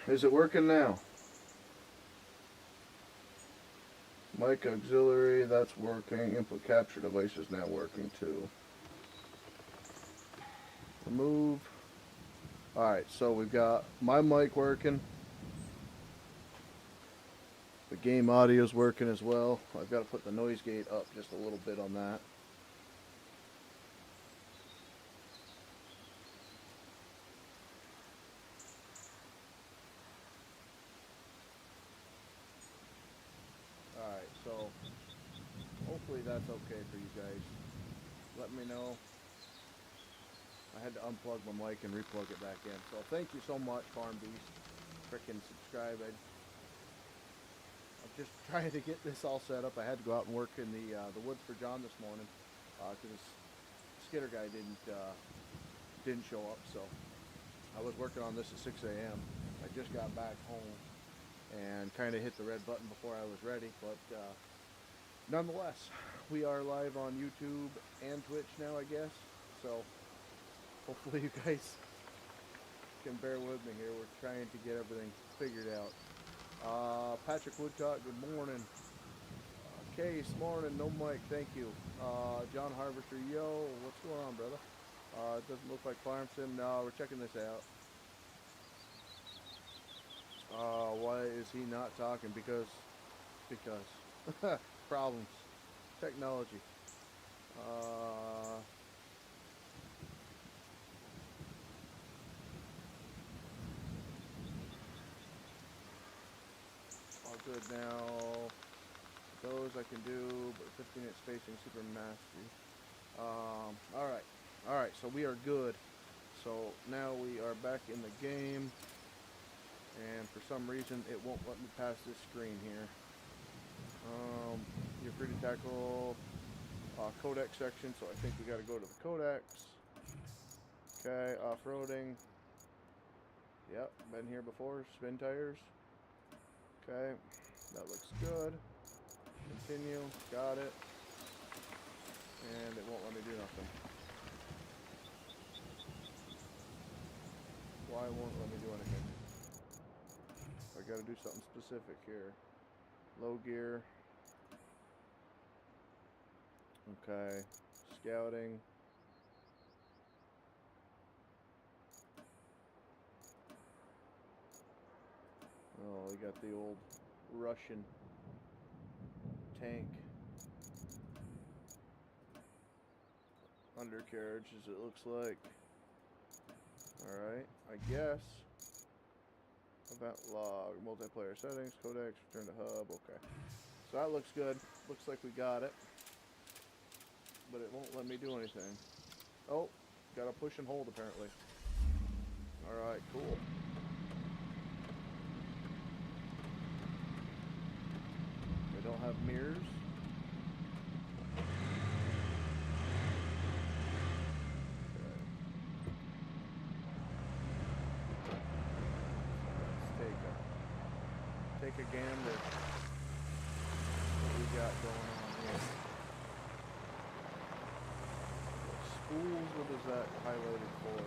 Is it working now? Mic auxiliary, that's working. Input capture device is now working too. Remove. Alright, so we've got my mic working. The game audio is working as well. I've got to put the noise gate up just a little bit on that. Alright, so hopefully that's okay for you guys. Let me know. I had to unplug my mic and replug it back in. So thank you so much, Farm Beast. Frickin' subscribe. I'm just trying to get this all set up. I had to go out and work in the woods for John this morning because Skitter guy didn't show up. So I was working on this at 6 a.m. I just got back home and kind of hit the red button before I was ready. But nonetheless, we are live on YouTube and Twitch now, I guess. So hopefully you guys can bear with me here. We're trying to get everything figured out. Patrick Woodcock, good morning. Case, morning, no mic, thank you. John Harvester, yo, what's going on, brother? It doesn't look like Farm Sim. No, we're checking this out. Why is he not talking? Because problems, technology. All good now. Those I can do, but 15-minute spacing, super mastery. Alright, so we are good. So now we are back in the game, and for some reason it won't let me pass this screen here. You're free to tackle codec section, so I think we got to go to the codecs. Okay, off-roading. Yep, been here before. Spin tires. Okay, that looks good. Continue, got it. And it won't let me do nothing. Why won't it let me do anything? I gotta do something specific here. Low gear. Okay, scouting. Oh, we got the old Russian tank. Undercarriage, as it looks like. Alright, I guess. Event log, multiplayer settings, codecs, return to hub, okay. So that looks good. Looks like we got it. But it won't let me do anything. Oh, gotta push and hold apparently. Alright, cool. They don't have mirrors. Take a gander at what we got going on here. Spools, what is that highlighted for?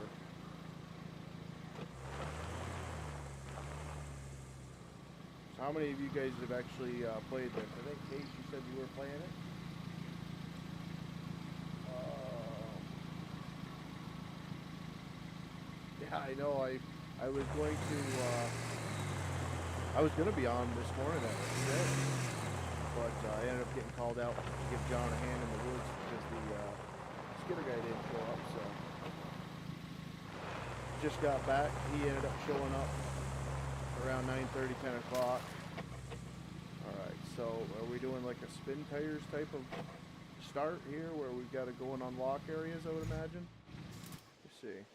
So how many of you guys have actually played this? I think, Case, you said you were playing it? Yeah, I know. I was going to... I was going to be on this morning at 6, but I ended up getting called out to give John a hand in the woods because the Skitter guy didn't show up, so just got back. He ended up showing up around 9:30, 10 o'clock. Alright, so are we doing like a spin tires type of start here where we've got to go and unlock areas, I would imagine? Let's see.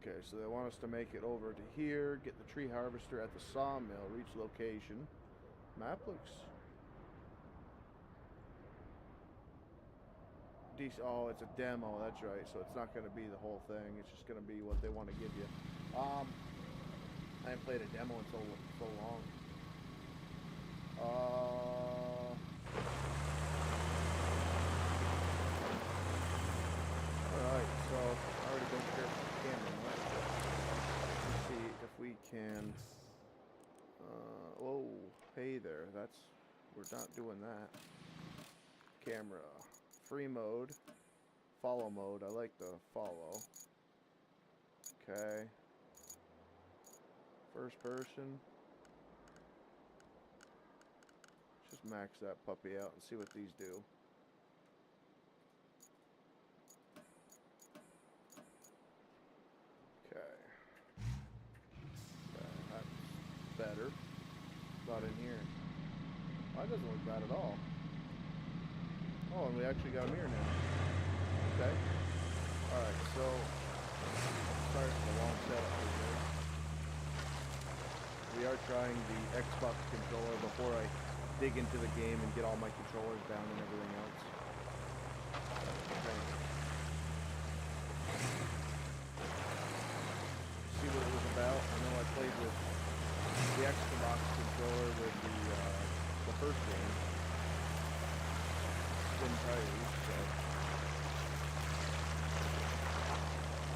Okay, so they want us to make it over to here, get the tree harvester at the sawmill, reach location. Map looks decent. Oh, it's a demo, that's right. So it's not going to be the whole thing. It's just going to be what they want to give you. I haven't played a demo in so long. Alright, so I already been here for the camera. Let's see if we Hey there, we're not doing that. Camera, free mode, follow mode, I like the follow. Okay. First person. Just max that puppy out and see what these do. Okay. That's better. About in here. That doesn't look bad at all. Oh, and we actually got a mirror now. Okay. Alright, so sorry for the long setup here. We are trying the Xbox controller before I dig into the game and get all my controllers down and everything else. Okay. See what it was about. I know I played with the Xbox controller with the first game. Spin tires, so.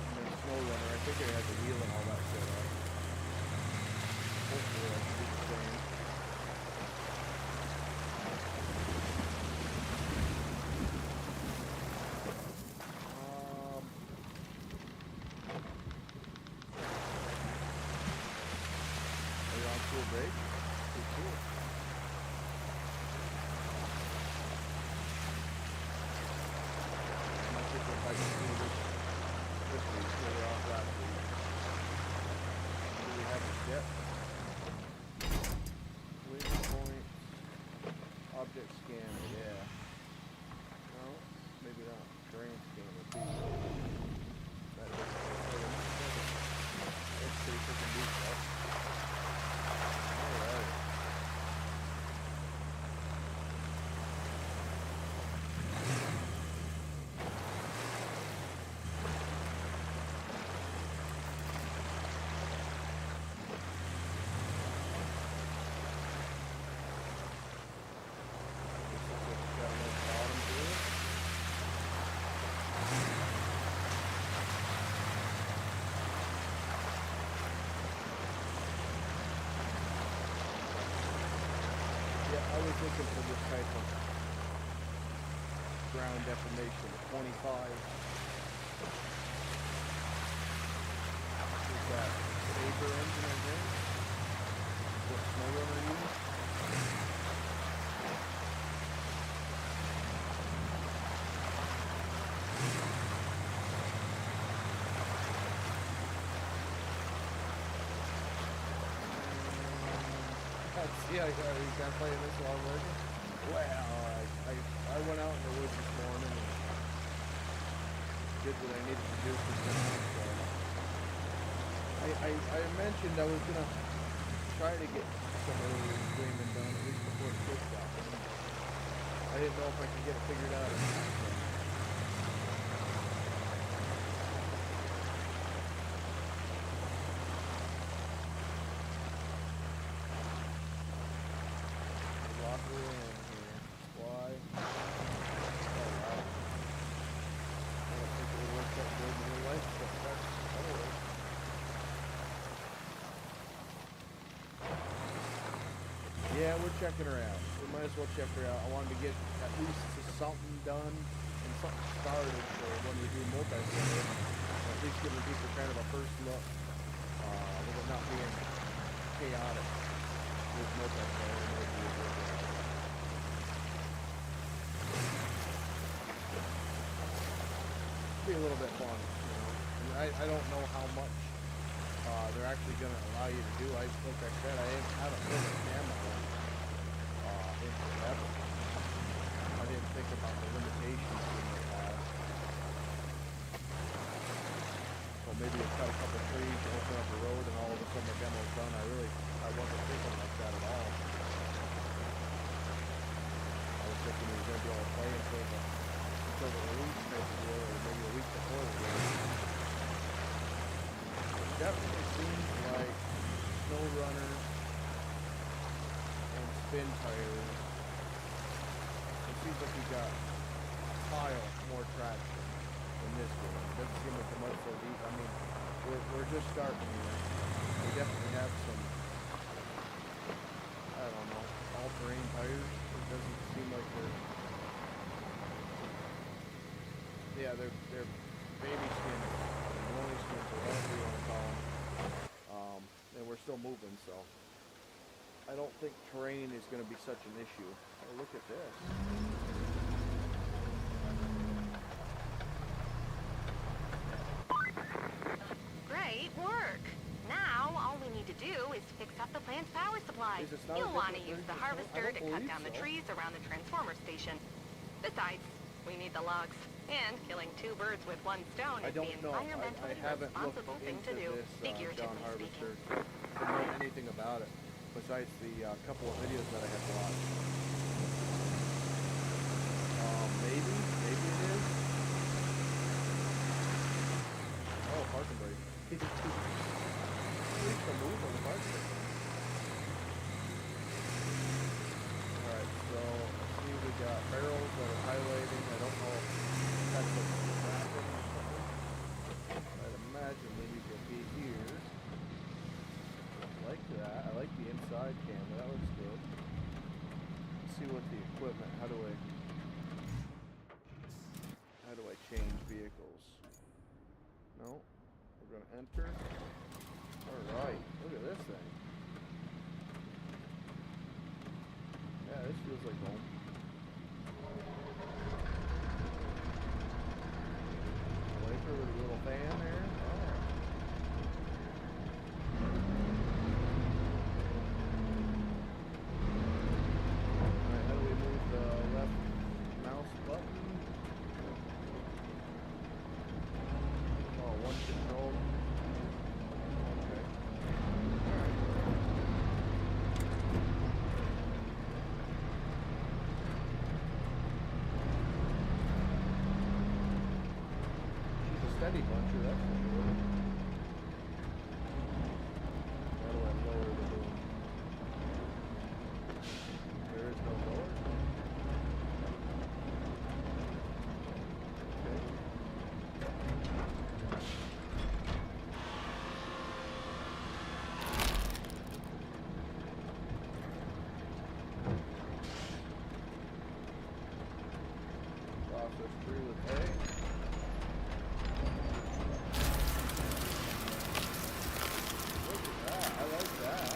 And then SnowRunner, I think it had the wheel and all that set up. Hopefully I can do the same. Are you on full break? Pretty cool. I'm not sure if I can do this week, so we're off last week. Do we have it yet? Waypoint, object scanner, yeah. No, maybe not. Terrain scanner, too. That is let's see if we can do stuff. Alright. I was looking for this type of ground deformation at 25. Is that Saber engine, I think? What SnowRunner used? Yeah, you can't play this while I'm working? Well, I went out in the woods this morning and did what I needed to do for dinner, so I mentioned I was gonna try to get some early streaming done at least before the kids got home. I didn't know if I could get it figured out or not. So. Yeah, we're checking her out. We might as well check her out. I wanted to get at least something done and something started for when we do multiplayer. At least giving people kind of a first look with it not being chaotic with multiplayer. Be a little bit fun, you know. And I don't know how much they're actually going to allow you to do. Like I said, I haven't put a camera in forever. I didn't think about the limitations we might have. So maybe it's got a couple trees to open up the road and all of a sudden the demo's done. I wasn't thinking like that at all. I was thinking we were going to be able to play until the release type of deal, or maybe a week before the release. It definitely seems like SnowRunner and Spin Tires, it seems like we got pile more traction in this game. It doesn't seem like the mud's so deep. I mean, we're just starting here. We definitely have some, I don't know, all-terrain tires. It doesn't seem like they're... Yeah, they're baby skins, rolling skins, or whatever you want to call them. And we're still moving, so I don't think terrain is going to be such an issue. Oh, look at this. Great work. Now all we need to do is fix up the plant's power supply. You'll want to use the harvester to cut down the trees around the transformer station. Besides, we need the logs. And killing 2 birds with 1 stone is the environmentally responsible thing to do, figuratively speaking. I don't know anything about it, besides the couple of videos that I have watched. Maybe it is. Oh, parking brake. At least the move on the parking brake. Alright, so let's see, we got barrels that are highlighting. I don't know if that's what's happening or something. I'd imagine maybe it could be here. I like that. I like the inside camera. That looks good. Let's see what the equipment. How do I change vehicles? No. We're gonna enter. Alright. Look at this thing. Yeah, this feels like home. Wiper with a little fan there. Oh. Alright, how do we move the left mouse button? Oh, one control. Okay. Alright. She's a steady buncher, that's for sure. How do I lower the boom? There is no lower? Okay. Process 3 with A. Look at that. I like that.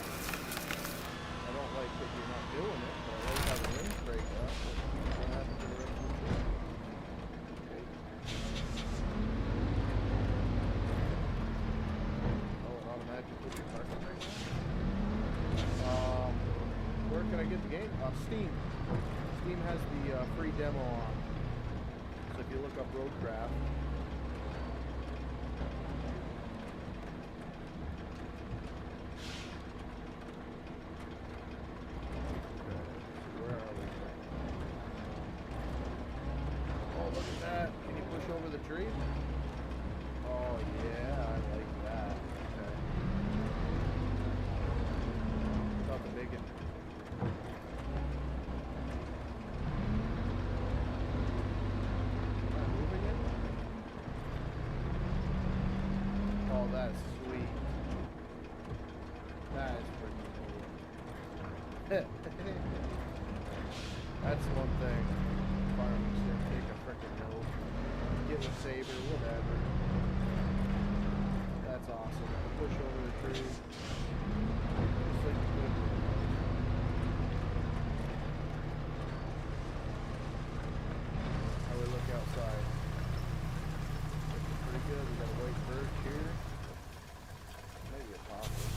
I don't like that you're not doing it, but I like how the rings break up. What happened to the rest of the tree? Okay. Oh, it automatically puts your parking brake on? Where can I get the game? Steam. Steam has the free demo on. So if you look up Roadcraft, where are we? Oh, look at that. Can you push over the tree? Oh, yeah, I like that. Okay. About the big one. Am I moving it? Oh, that's sweet. That is pretty cool. That's one thing. Farmers didn't take a frickin' note. Get a saber, whatever. That's awesome. Push over the tree. Just like you could. How we look outside. Looking pretty good. We got a white birch here. Maybe a possum.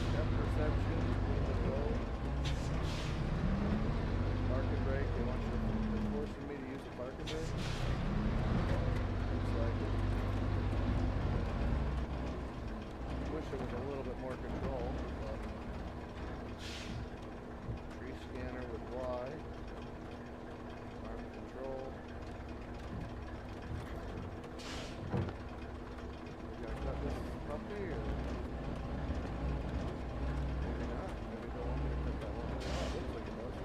Depth perception, window go. Parking brake. They want you to, they're forcing me to use the parking brake. Looks like it. Wish there was a little bit more control, but tree scanner with Y. Arm control. We gotta cut this puppy or maybe not. Maybe they don't want me to cut that one. Oh, it looks like it does.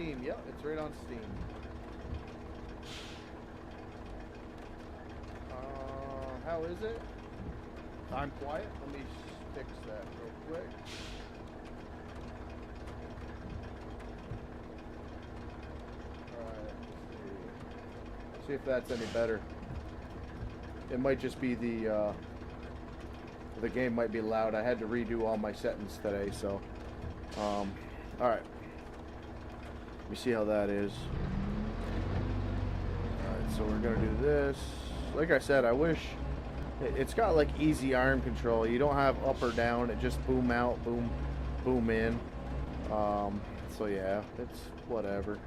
Steam. Yep, it's right on Steam. How is it? I'm quiet. Let me fix that real quick. Alright, let's see if that's any better. It might just be the game might be loud. I had to redo all my settings today, so alright. Let me see how that is. Alright, so we're gonna do this. Like I said, I wish it's got like easy arm control. You don't have up or down. It just boom out, boom, boom in. So yeah, it's whatever.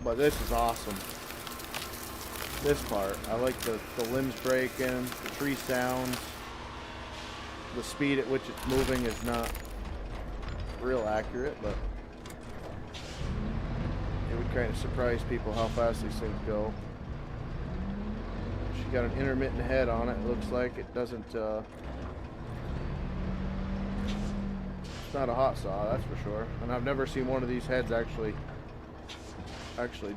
But this is awesome. This part, I like the limbs breaking, the tree sounds. The speed at which it's moving is not real accurate, but it would kind of surprise people how fast these things go. She got an intermittent head on it. Looks like it doesn't. It's not a hot saw, that's for sure. And I've never seen one of these heads actually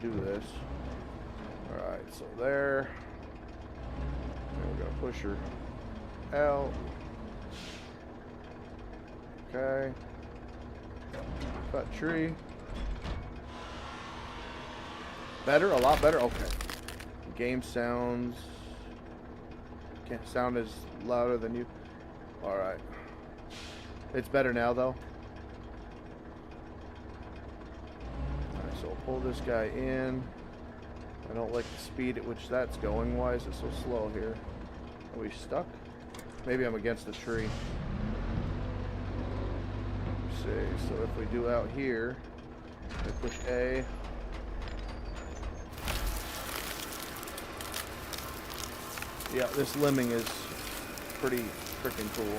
do this. All right, so there. And we're gonna push her out. Okay. Cut tree. Better, a lot better. Okay. Game sounds. Can't sound as louder than you. All right. It's better now, though. All right, so we'll pull this guy in. I don't like the speed at which that's going. Why is it so slow here? Are we stuck? Maybe I'm against the tree. Let's see. So if we do out here, I push A. Yeah, this limbing is pretty freaking cool.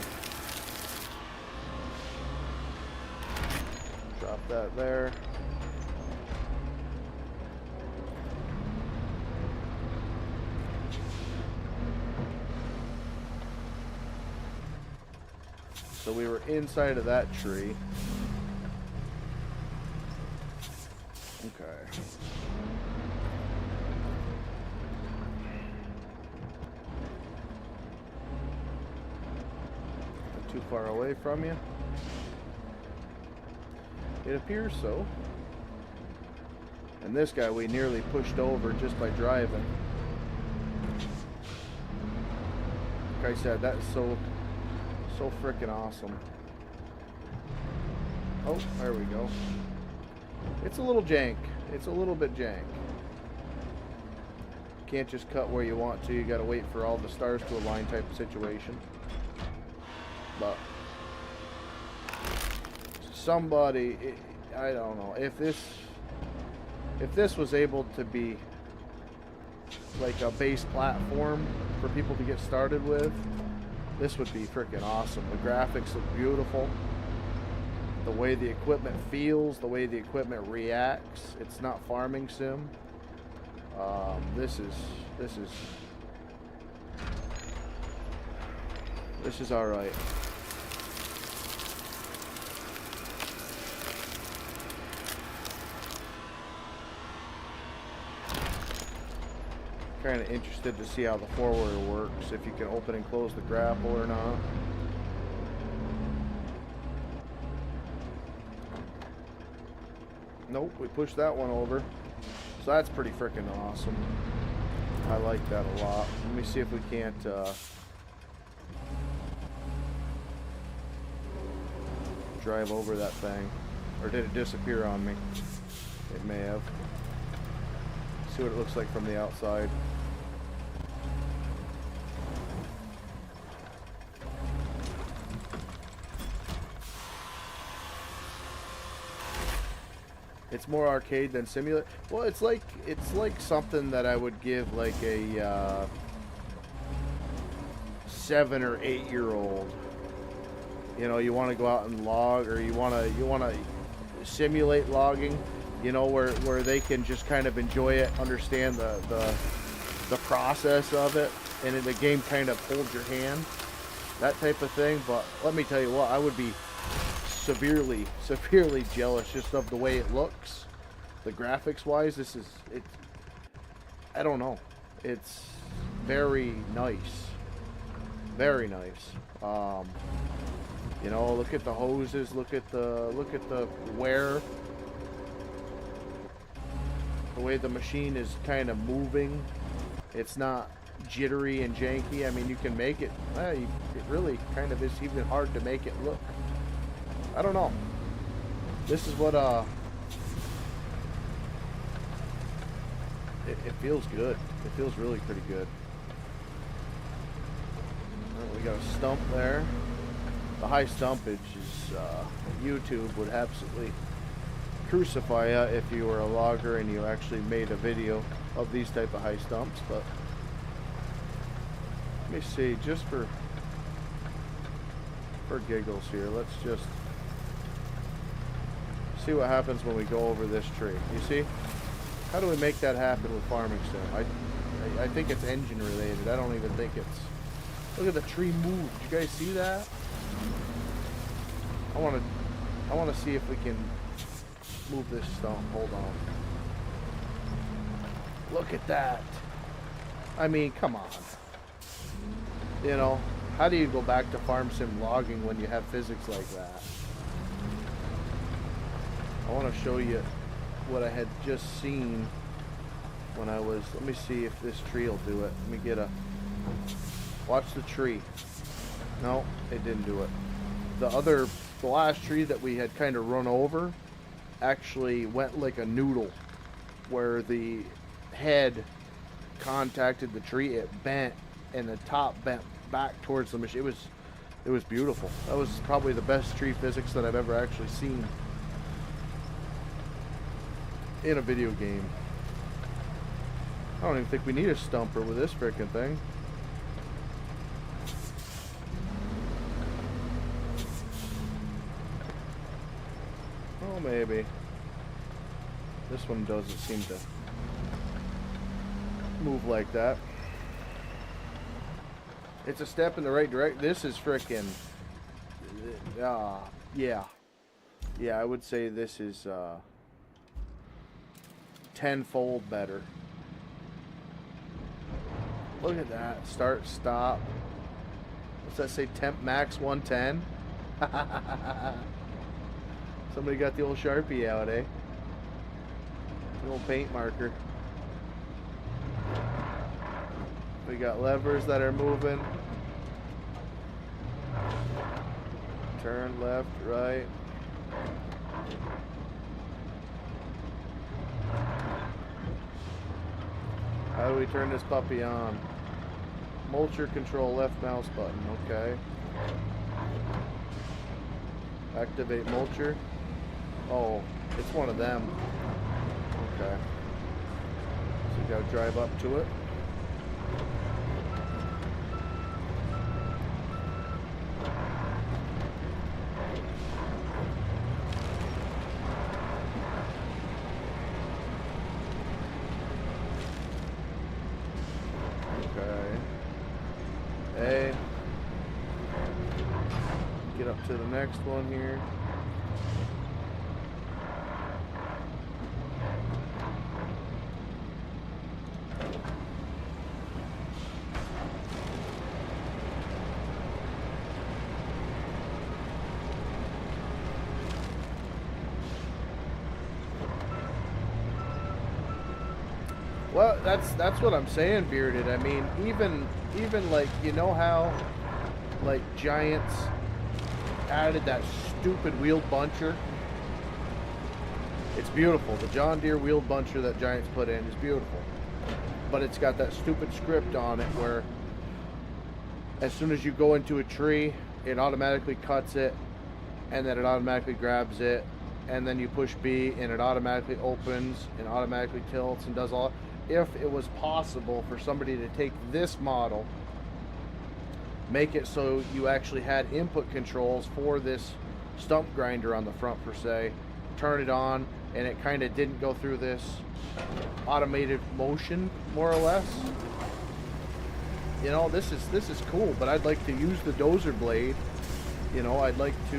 Drop that there. So we were inside of that tree. Okay. Not too far away from you. It appears so. And this guy we nearly pushed over just by driving. Like I said, that's so freaking awesome. Oh, there we go. It's a little jank. It's a little bit jank. Can't just cut where you want to. You gotta wait for all the stars to align type of situation. But somebody, I don't know, if this was able to be like a base platform for people to get started with, this would be freaking awesome. The graphics look beautiful. The way the equipment feels, the way the equipment reacts. It's not farming sim. This is all right. Kind of interested to see how the forwarder works, if you can open and close the grapple or not. Nope, we pushed that one over. So that's pretty freaking awesome. I like that a lot. Let me see if we can't drive over that thing. Or did it disappear on me? It may have. See what it looks like from the outside. It's more arcade than simulator. Well, it's like something that I would give like a 7 or 8 year old. You know, you want to go out and log, or you want to simulate logging. You know, where they can just kind of enjoy it, understand the process of it, and the game kind of holds your hand, that type of thing. But let me tell you what, I would be severely jealous just of the way it looks. The graphics wise, this is it. I don't know. It's very nice. Very nice. You know, look at the hoses, look at the wear. The way the machine is kind of moving. It's not jittery and janky. I mean, you can make it, it really kind of is even hard to make it look. I don't know. This is what, it feels good. It feels really pretty good. Well, we got a stump there. The high stumpage is, YouTube would absolutely crucify you if you were a logger and you actually made a video of these type of high stumps, but let me see, just for giggles here, let's just see what happens when we go over this tree. You see? How do we make that happen with farming sim? I think it's engine related. I don't even think it's... Look at the tree move. Did you guys see that? I want to see if we can move this stump. Hold on. Look at that. I mean, come on. You know, how do you go back to farm sim logging when you have physics like that? I want to show you what I had just seen when I was... Let me see if this tree will do it. Let me get a... Watch the tree. No, it didn't do it. The last tree that we had kind of run over actually went like a noodle, where the head contacted the tree, it bent, and the top bent back towards the machine. It was beautiful. That was probably the best tree physics that I've ever actually seen in a video game. I don't even think we need a stumper with this frickin' thing. Oh, maybe. This one doesn't seem to move like that. It's a step in the right direction. This is frickin'... yeah. Yeah, I would say this is tenfold better. Look at that. Start, stop. What's that say? Temp max 110? Somebody got the old Sharpie out, eh? The old paint marker. We got levers that are moving. Turn left, right. How do we turn this puppy on? Mulcher control left mouse button, okay. Activate mulcher. Oh, it's one of them. Okay. So you gotta drive up to it. Get up to the next one here. Well, that's what I'm saying, Bearded. I mean, even like, you know how like Giants added that stupid wheeled buncher? It's beautiful. The John Deere wheeled buncher that Giants put in is beautiful. But it's got that stupid script on it where as soon as you go into a tree, it automatically cuts it, and then it automatically grabs it, and then you push B and it automatically opens and automatically tilts and does all. If it was possible for somebody to take this model, make it so you actually had input controls for this stump grinder on the front per se, turn it on, and it kind of didn't go through this automated motion, more or less. You know, this is cool, but I'd like to use the dozer blade you know, I'd like to,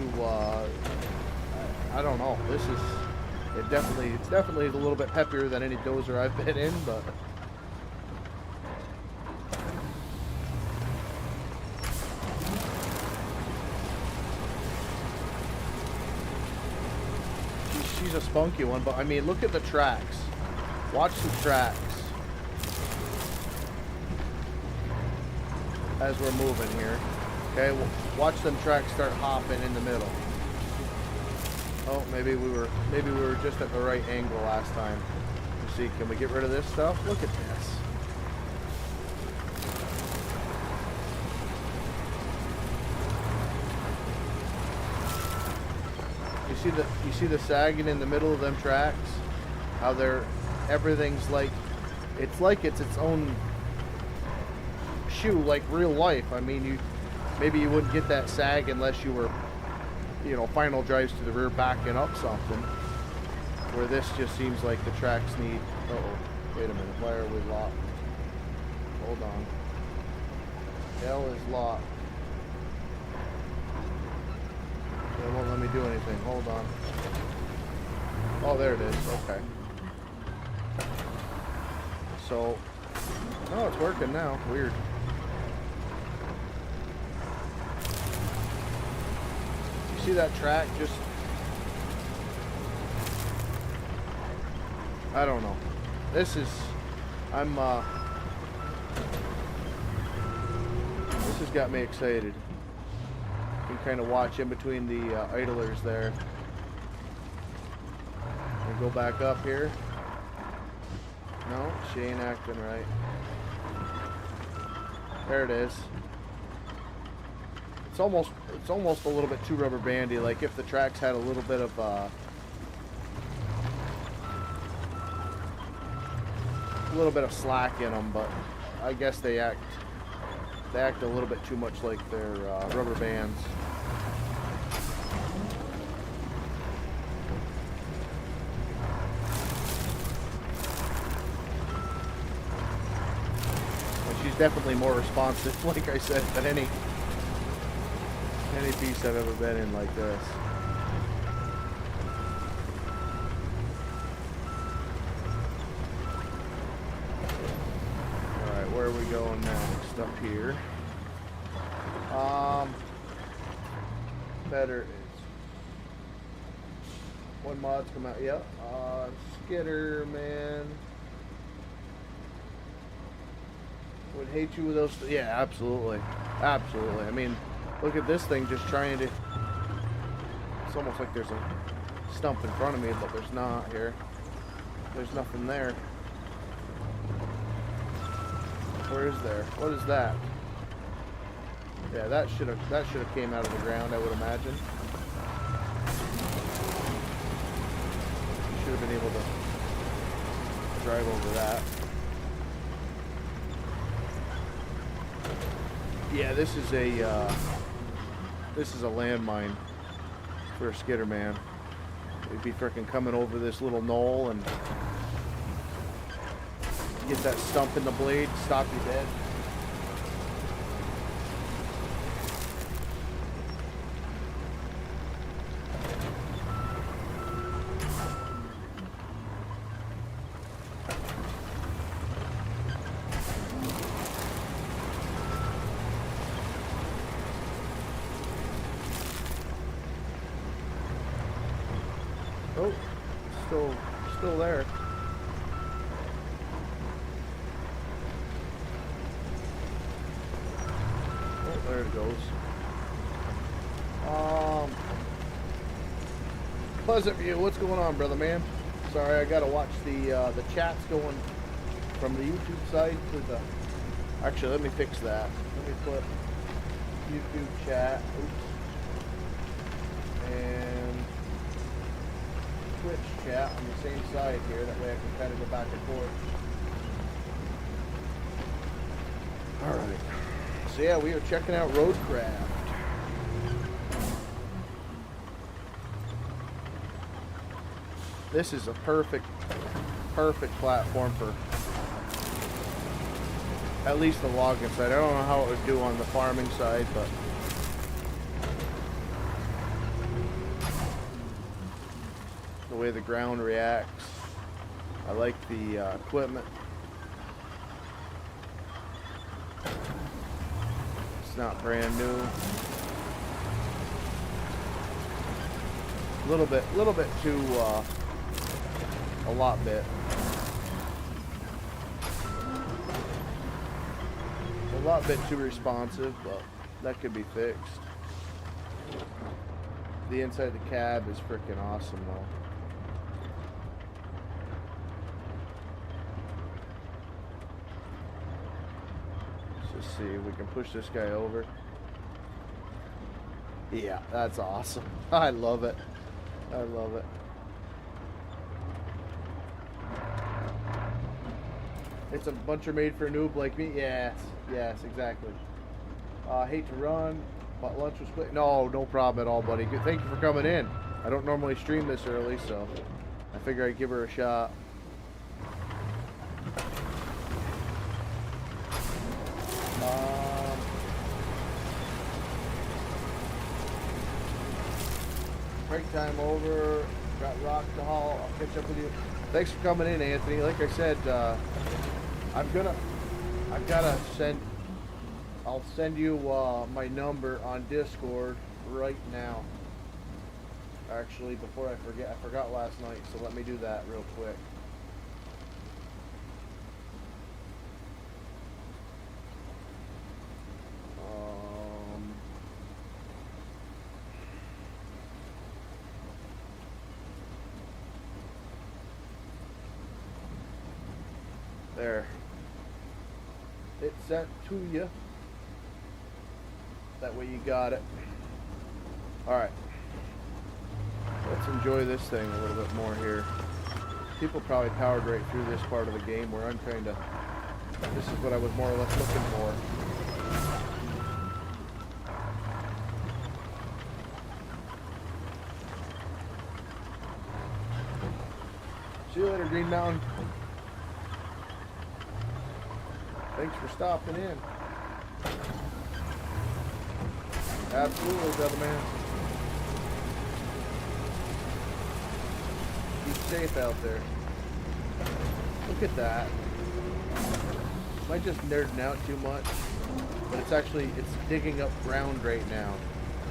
I don't know, it's definitely a little bit peppier than any dozer I've been in, but she's a spunky one. But I mean, look at the tracks. Watch the tracks as we're moving here. Okay, watch them tracks start hopping in the middle. Oh, maybe we were just at the right angle last time. Let's see, can we get rid of this stuff? Look at this. You see the sagging in the middle of them tracks? How everything's like it's its own shoe, like real life. I mean, maybe you wouldn't get that sag unless you were, you know, final drives to the rear backing up something. Where this just seems like the tracks need. Wait a minute. Why are we locked? Hold on. L is locked. It won't let me do anything. Hold on. Oh, there it is. Okay. So, no, it's working now. Weird. You see that track? Just, I don't know. This has got me excited. You can kind of watch in between the idlers there. And go back up here. No, she ain't acting right. There it is. It's almost a little bit too rubber bandy. Like if the tracks had a little bit of slack in them, but I guess they act a little bit too much like their rubber bands. Well, she's definitely more responsive, like I said, than any piece I've ever been in like this. Alright, where are we going next? Up here. Better is when mods come out. Yep. Skitter, man. Would hate you with those. Yeah, absolutely. Absolutely. I mean, look at this thing just trying to. It's almost like there's a stump in front of me, but there's not here. There's nothing there. Where is there? What is that? Yeah, that should have came out of the ground, I would imagine. Should have been able to drive over that. Yeah, this is a landmine for a skidder, man. It'd be frickin' coming over this little knoll and get that stump in the blade, stop you dead. Oh, still there. Oh, there it goes. Pleasant View, what's going on, brother man? Sorry, I gotta watch the chats going from the YouTube side to the. Actually, let me fix that. Let me put YouTube chat. Oops. And Twitch chat on the same side here. That way I can kind of go back and forth. Alright. So yeah, we are checking out Roadcraft. This is a perfect platform for at least the logging side. I don't know how it would do on the farming side, but way the ground reacts. I like the equipment. It's not brand new. A little bit too, a lot bit. A lot bit too responsive, but that could be fixed. The inside of the cab is freaking awesome though. Let's just see if we can push this guy over. Yeah, that's awesome. I love it. I love it. It's a bunch are made for a noob like me. Yes, yes, exactly. Hate to run, but lunch was quick. No problem at all, buddy. Good. Thank you for coming in. I don't normally stream this early, so I figure I'd give her a shot. Break time over. Got rock to haul. I'll catch up with you. Thanks for coming in, Anthony. Like I said, I'll send you my number on Discord right now. Actually, before I forgot last night, so let me do that real quick. There. It's sent to you. That way you got it. Alright. Let's enjoy this thing a little bit more here. People probably powered right through this part of the game where I'm trying to... This is what I was more or less looking for. See you later, Green Mountain. Thanks for stopping in. Absolutely, brother man. Keep safe out there. Look at that. Am I just nerding out too much? But it's digging up ground right now.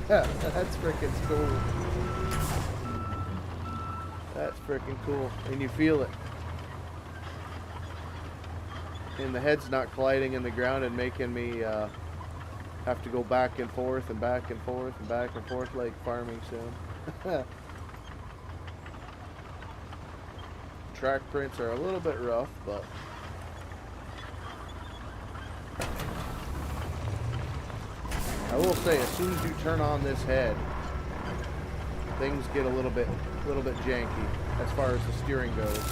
That's freaking cool. That's freaking cool. And you feel it. And the head's not colliding in the ground and making me have to go back and forth and back and forth and back and forth like farming sim. Track prints are a little bit rough, but I will say as soon as you turn on this head, things get a little bit janky as far as the steering goes.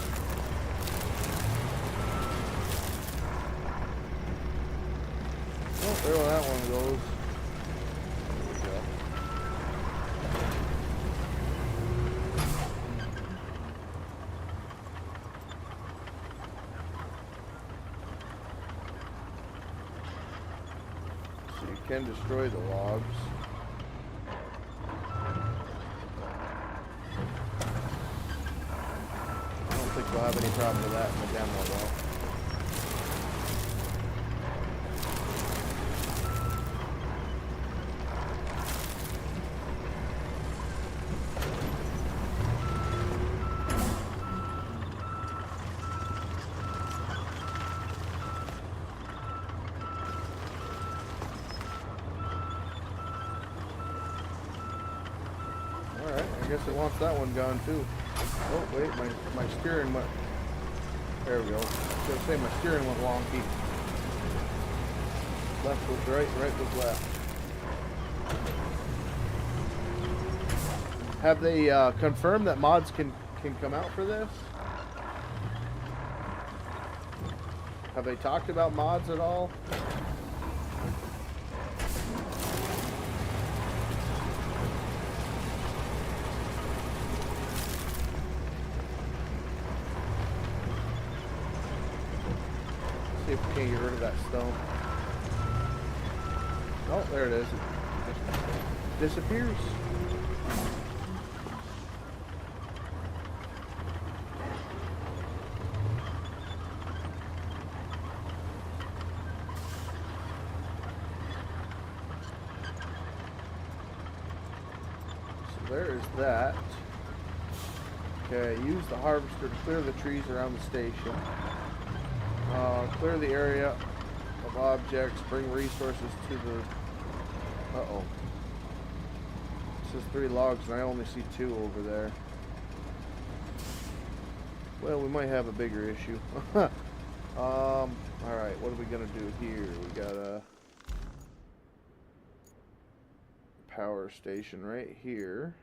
Oh, there that one goes. There we go. So you can destroy the logs. I don't think we'll have any problem with that in the demo though. I guess it wants that one gone too. Oh wait, my steering went. There we go. I was gonna say my steering went wonky. Left was right, right was left. Have they confirmed that mods can come out for this? Have they talked about mods at all? See if we can't get rid of that stone. Oh, there it is. It disappears. there is that. Okay, use the harvester to clear the trees around the station. Clear the area of objects, bring resources to the... Uh-oh. It says 3 logs, and I only see 2 over there. Well, we might have a bigger issue. Alright, what are we gonna do here? We got a power station right here.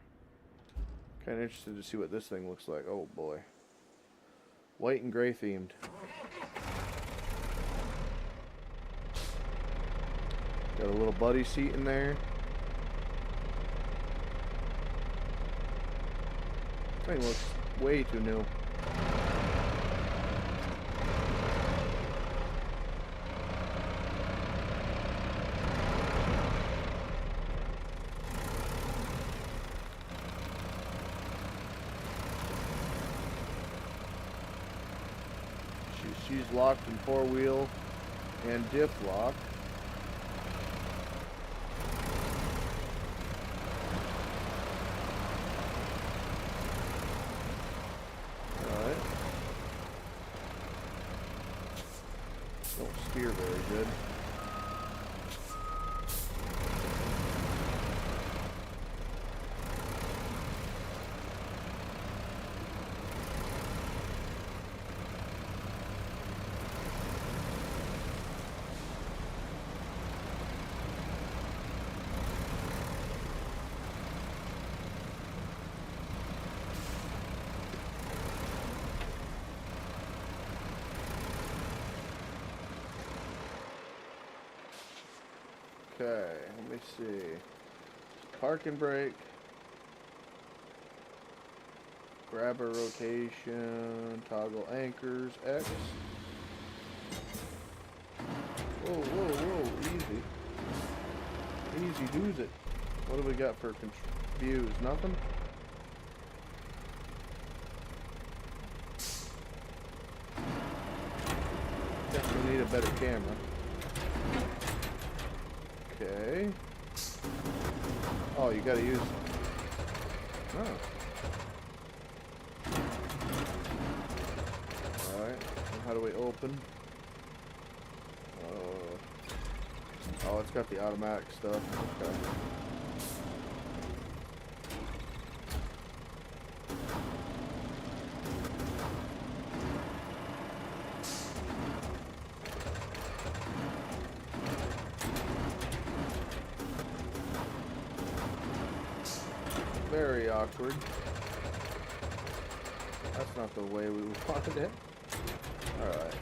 Kind of interested to see what this thing looks like. Oh boy. White and gray themed. Got a little buddy seat in there. Thing looks way too new. She's locked in 4-wheel and diff lock. Alright. Don't steer very good. Okay, let me see. Park and brake. Grabber rotation. Toggle anchors. X. Whoa, whoa, whoa. Easy. Easy does it. What do we got for views? Nothing? Definitely need a better camera. Okay. Oh, you gotta use... Oh. Alright. How do we open? Oh, it's got the automatic stuff. Okay. Very awkward. That's not the way we wanted it. Alright.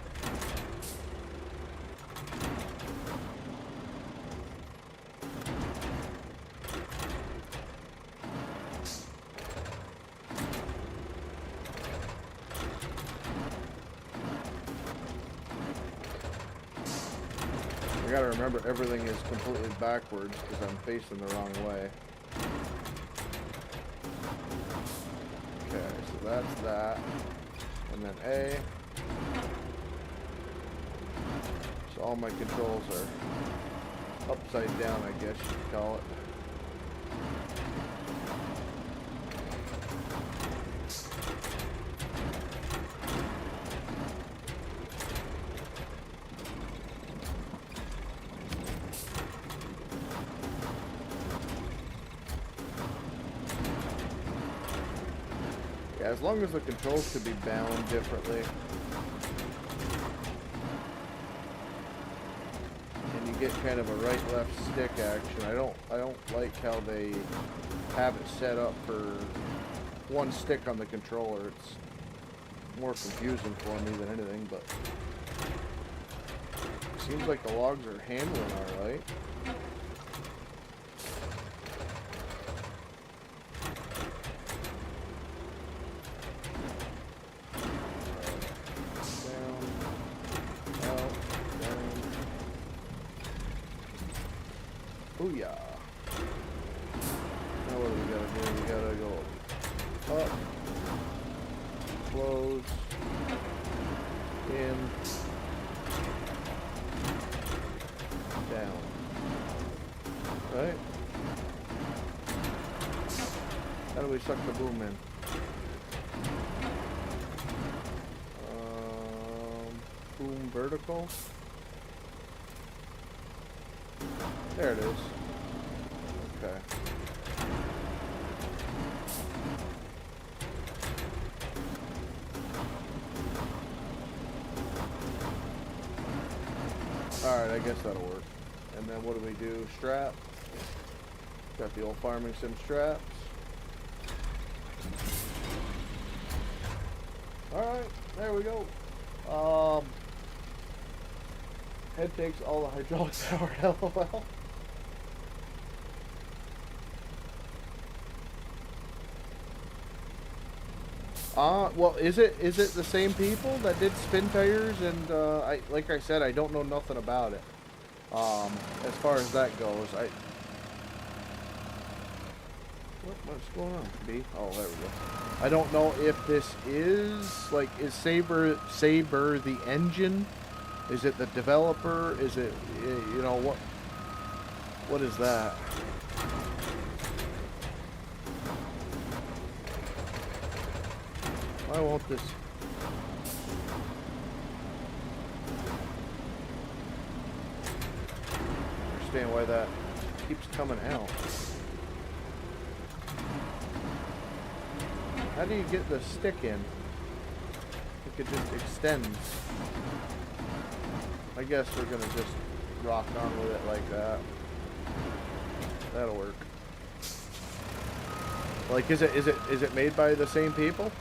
I gotta remember everything is completely backwards because I'm facing the wrong way. Okay, so that's that. And then A. So all my controls are upside down, I guess you could call it. Yeah, as long as the controls could be bound differently. And you get kind of a right-left stick action. I don't like how they have it set up for one stick on the controller. It's more confusing for me than anything, but it seems like the logs are handling alright. Booyah. Now what do we gotta do? We gotta go up, close, in, down. Right? How do we suck the boom in? Boom vertical. There it is. Okay. Alright, I guess that'll work. And then what do we do? Strap. Got the old farming sim straps. Alright, there we go. Head takes all the hydraulic power, LOL. Well, is it the same people that did spin tires? And like I said, I don't know nothing about it. As far as that goes, what's going on, B? Oh, there we go. I don't know if this is like, is Saber the engine? Is it the developer? Is it, you know, what is that? Why won't this? I understand why that keeps coming out. How do you get the stick in? I think it just extends. I guess we're gonna just rock on with it like that. That'll work. Like, is it made by the same people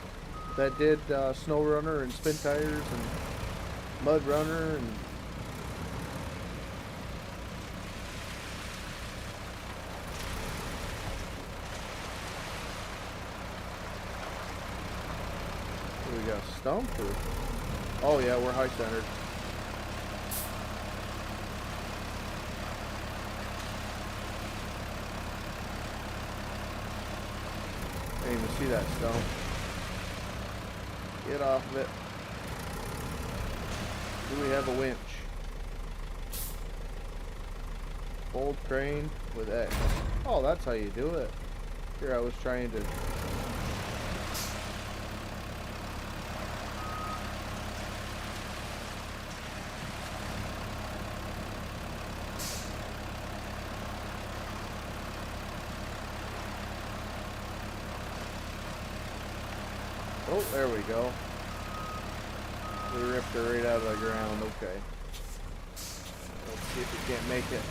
that did Snow Runner and Spin Tires and Mud Runner and? We got stumped or? Oh yeah, we're high centered. I didn't even see that stump. Get off of it. Do we have a winch? Fold crane with X. Oh, that's how you do it. Here I was trying to. Oh, there we go. We ripped her right out of the ground. Okay. Let's see if we can't make it.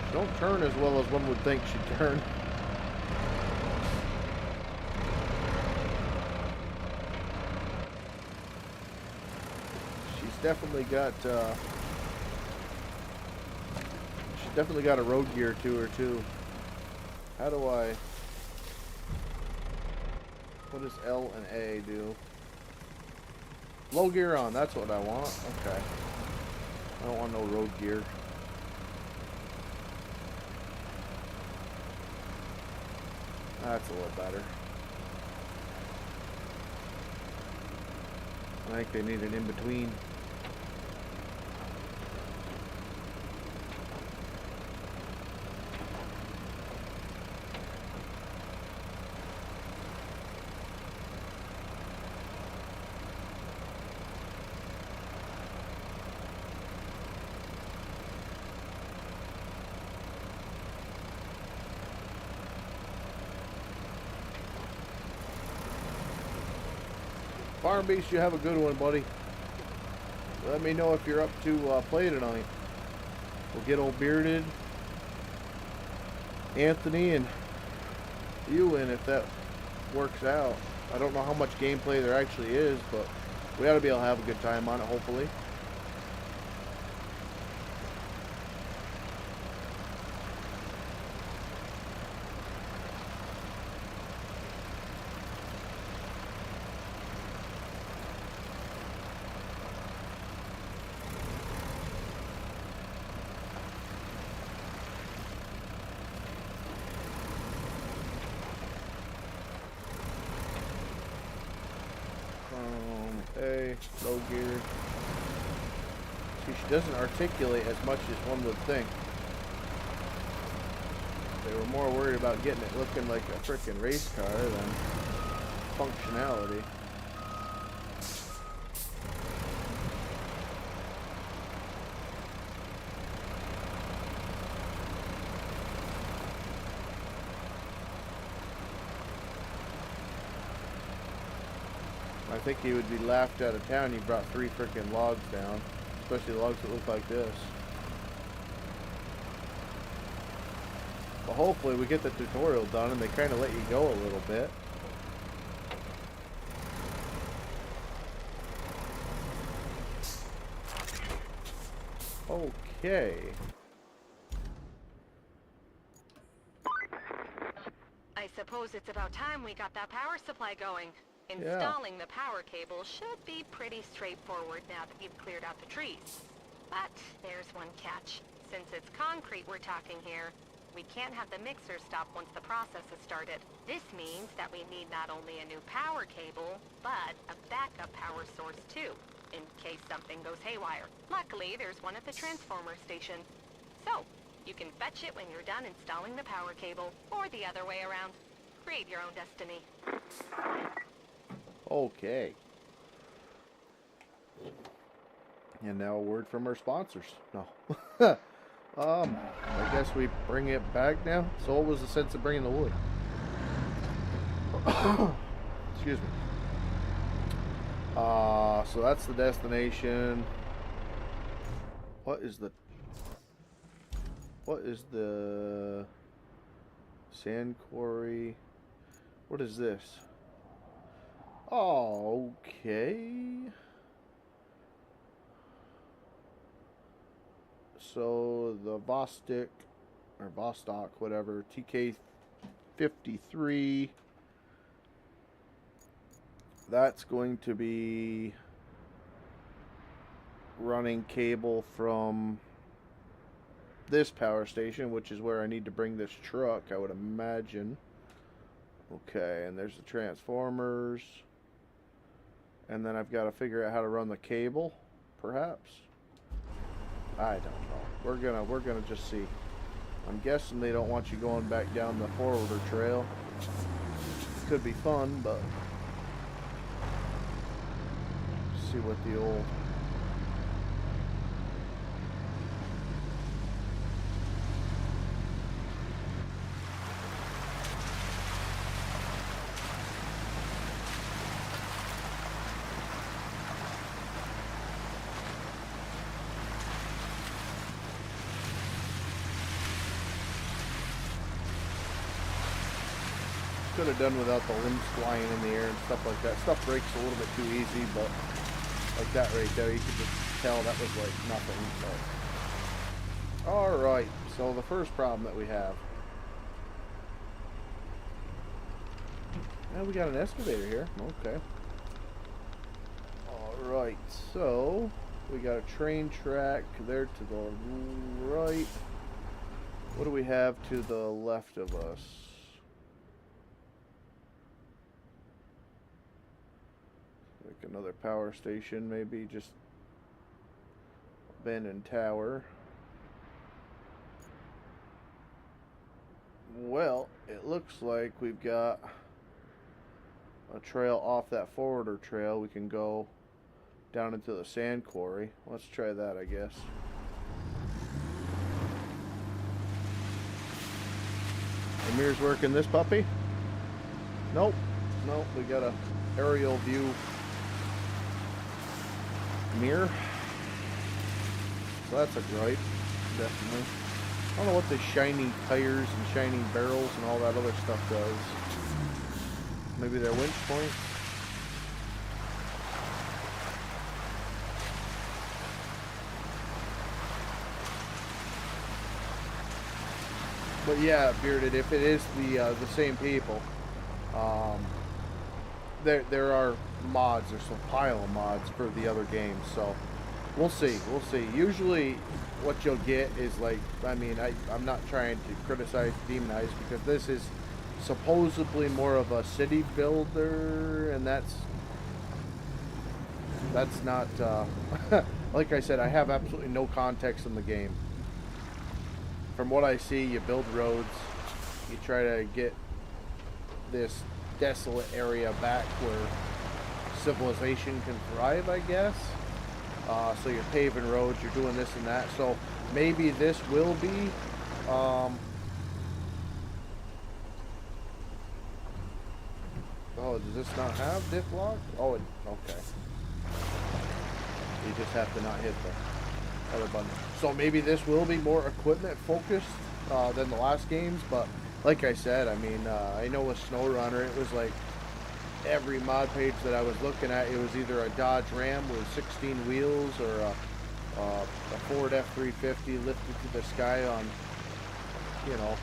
She don't turn as well as one would think she'd turn. Definitely got she's definitely got a road gear to her too. How do I, what does L and A do? Low gear on, that's what I want. Okay, I don't want no road gear. That's a little better. I think they need an in-between. Farm Beast, you have a good one, buddy. Let me know if you're up to play tonight. We'll get old Bearded, Anthony, and you in if that works out. I don't know how much gameplay there actually is, but we ought to be able to have a good time on it, hopefully. Hey, low gear. See, she doesn't articulate as much as one would think. They were more worried about getting it looking like a frickin' race car than functionality. I think he would be laughed out of town. He brought 3 frickin' logs down, especially logs that look like this. But hopefully we get the tutorial done and they kind of let you go a little bit. Okay. I suppose it's about time we got that power supply going. Installing the power cable should be pretty straightforward now that you've cleared out the trees. But there's one catch. Since it's concrete we're talking here, we can't have the mixer stop once the process is started. This means that we need not only a new power cable, but a backup power source too, in case something goes haywire. Luckily, there's one at the transformer station. So, you can fetch it when you're done installing the power cable, or the other way around. Create your own destiny. Okay. And now a word from our sponsors. No. I guess we bring it back now. So what was the sense of bringing the wood? Excuse me. So that's the destination. What is the sand quarry? What is this? Oh, okay. So the Vostok, or Vostok, whatever, TK53, that's going to be running cable from this power station, which is where I need to bring this truck, I would imagine. Okay, and there's the transformers. And then I've got to figure out how to run the cable, perhaps. I don't know. We're gonna just see. I'm guessing they don't want you going back down the forwarder trail. Could be fun, but see what the old could have done without the limbs flying in the air and stuff like that. Stuff breaks a little bit too easy, but like that right there, you could just tell that was like nothing. So. Alright, so the first problem that we have. Now we got an excavator here. Okay. Alright, so we got a train track there to the right. What do we have to the left of us? Like another power station, maybe just abandoned tower. Well, it looks like we've got a trail off that forwarder trail. We can go down into the sand quarry. Let's try that, I guess. The mirror's working this puppy? Nope. Nope, we got a aerial view mirror. So that's a gripe, definitely. I don't know what the shining tires and shining barrels and all that other stuff does. Maybe they're winch points. But yeah, Bearded, if it is the same people, there are mods. There's a pile of mods for the other games, so we'll see. Usually what you'll get is like, I mean, I'm not trying to criticize, demonize, because this is supposedly more of a city builder, and that's That's not, like I said, I have absolutely no context in the game. From what I see, you build roads, you try to get this desolate area back where civilization can thrive, I guess. So you're paving roads, you're doing this and that. So maybe this will be, oh, does this not have diff lock? Oh, okay. You just have to not hit the other button. So maybe this will be more equipment focused than the last games, but like I said, I mean, I know with SnowRunner, it was like every mod page that I was looking at, it was either a Dodge Ram with 16 wheels or a Ford F-350 lifted to the sky on, you know,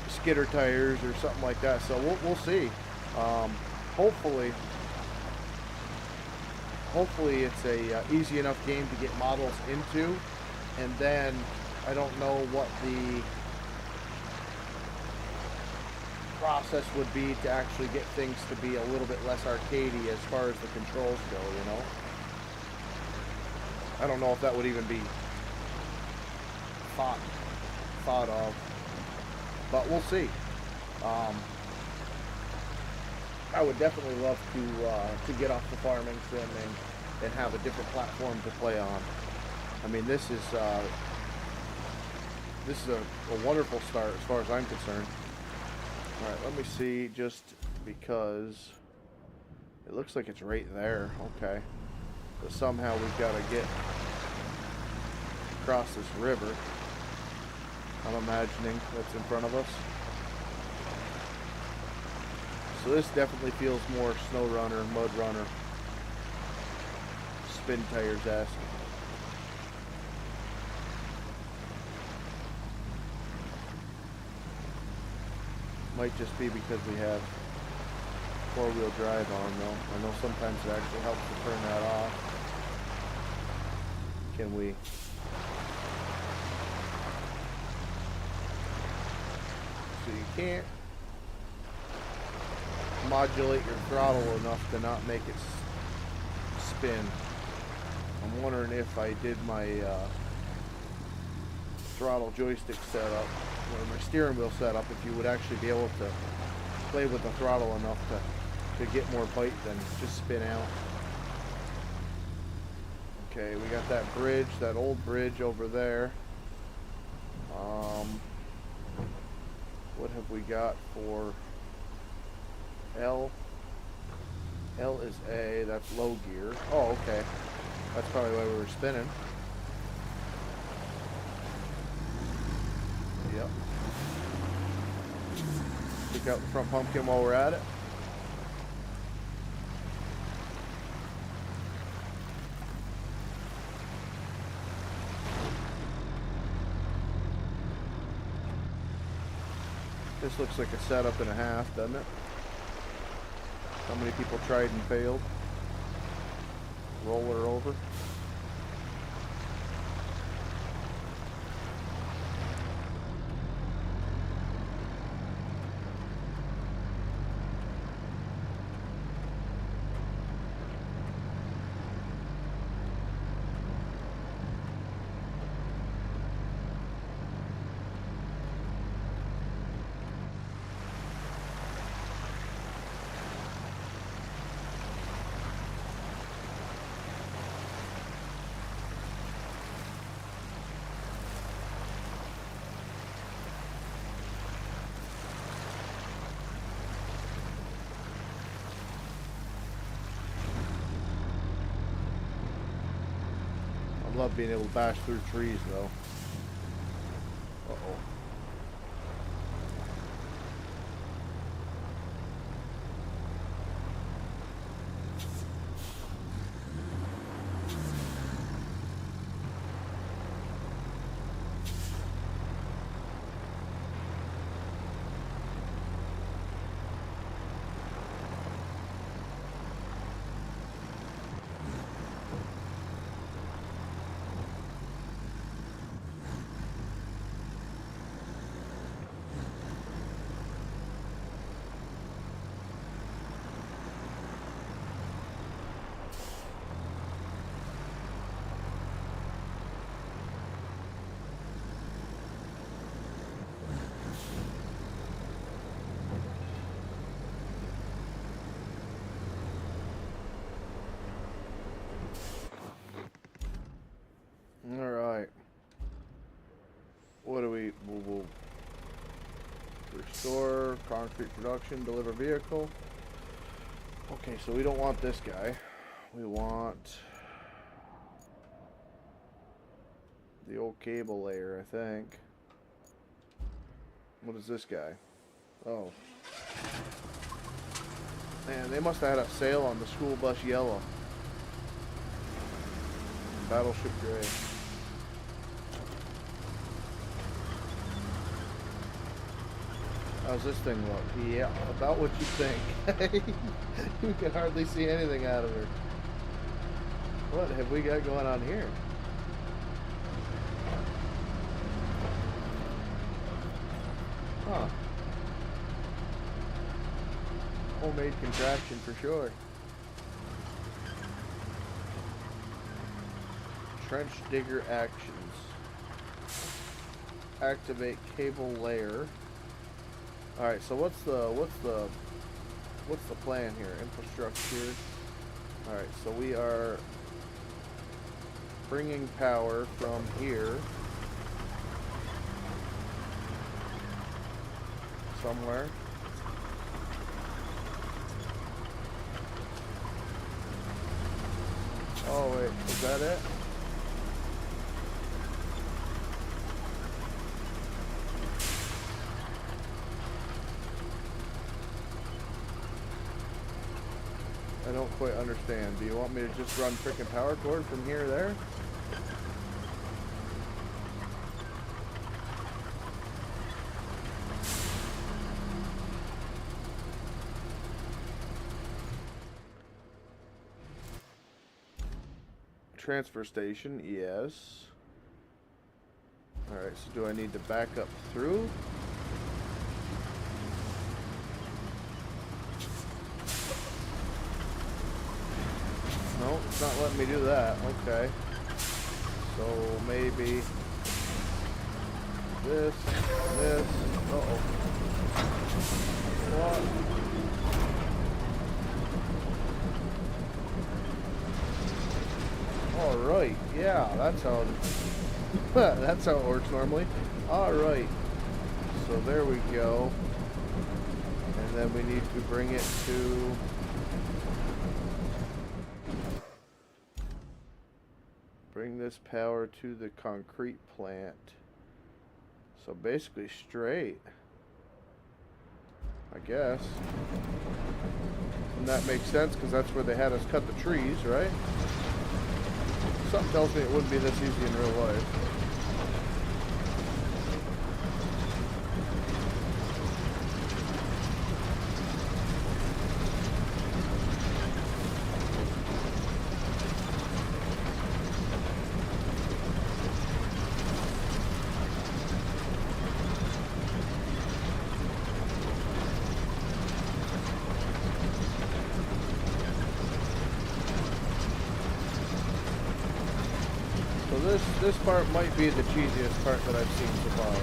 skidder tires or something like that. So we'll see. Hopefully it's a easy enough game to get models into, and then I don't know what the process would be to actually get things to be a little bit less arcadey as far as the controls go, you know. I don't know if that would even be thought of, but we'll see. I would definitely love to get off the farming sim and have a different platform to play on. I mean, this is a wonderful start as far as I'm concerned. All right, let me see, just because it looks like it's right there. Okay, but somehow we've got to get across this river. I'm imagining that's in front of us. So this definitely feels more SnowRunner, MudRunner, spin tires-esque. Might just be because we have four-wheel drive on, though. I know sometimes it actually helps to turn that off. Can we? So you can't modulate your throttle enough to not make it spin. I'm wondering if I did my throttle joystick setup or my steering wheel setup, if you would actually be able to play with the throttle enough to get more bite than just spin out. Okay, we got that bridge, that old bridge over there. What have we got for L? L is A, that's low gear. Oh, okay. That's probably why we were spinning. Yep. Take out the front pumpkin while we're at it. This looks like a setup and a half, doesn't it? How many people tried and failed? Roll her over. I love being able to bash through trees, though. Uh-oh. Concrete production, deliver vehicle. Okay, so we don't want this guy. We want the old cable layer, I think. What is this guy? Oh. Man, they must have had a sale on the school bus yellow. Battleship gray. How's this thing look? Yeah, about what you think. You can hardly see anything out of her. What have we got going on here? Huh. Homemade contraption for sure. Trench digger actions. Activate cable layer. All right, so what's the plan here? Infrastructure. All right, so we are bringing power from here somewhere. Oh wait, is that it? I don't quite understand. Do you want me to just run frickin' power cord from here to there? Transfer station, yes. Alright, so do I need to back up through? No, it's not letting me do that. Okay. So maybe this. Uh-oh. What? Alright, yeah, that's how that's how it works normally. Alright. So there we go. And then we need to bring it to bring this power to the concrete plant. So basically straight, I guess. And that makes sense because that's where they had us cut the trees, right? Something tells me it wouldn't be this easy in real life. This part might be the cheesiest part that I've seen so far.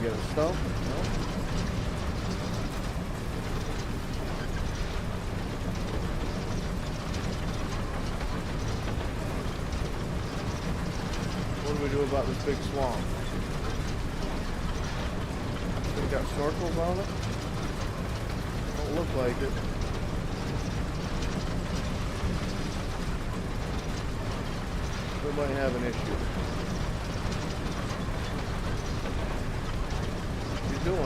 Get a stump? No. What do we do about this big swamp? We got snorkels on it? Don't look like it. We might have an issue. Doing it.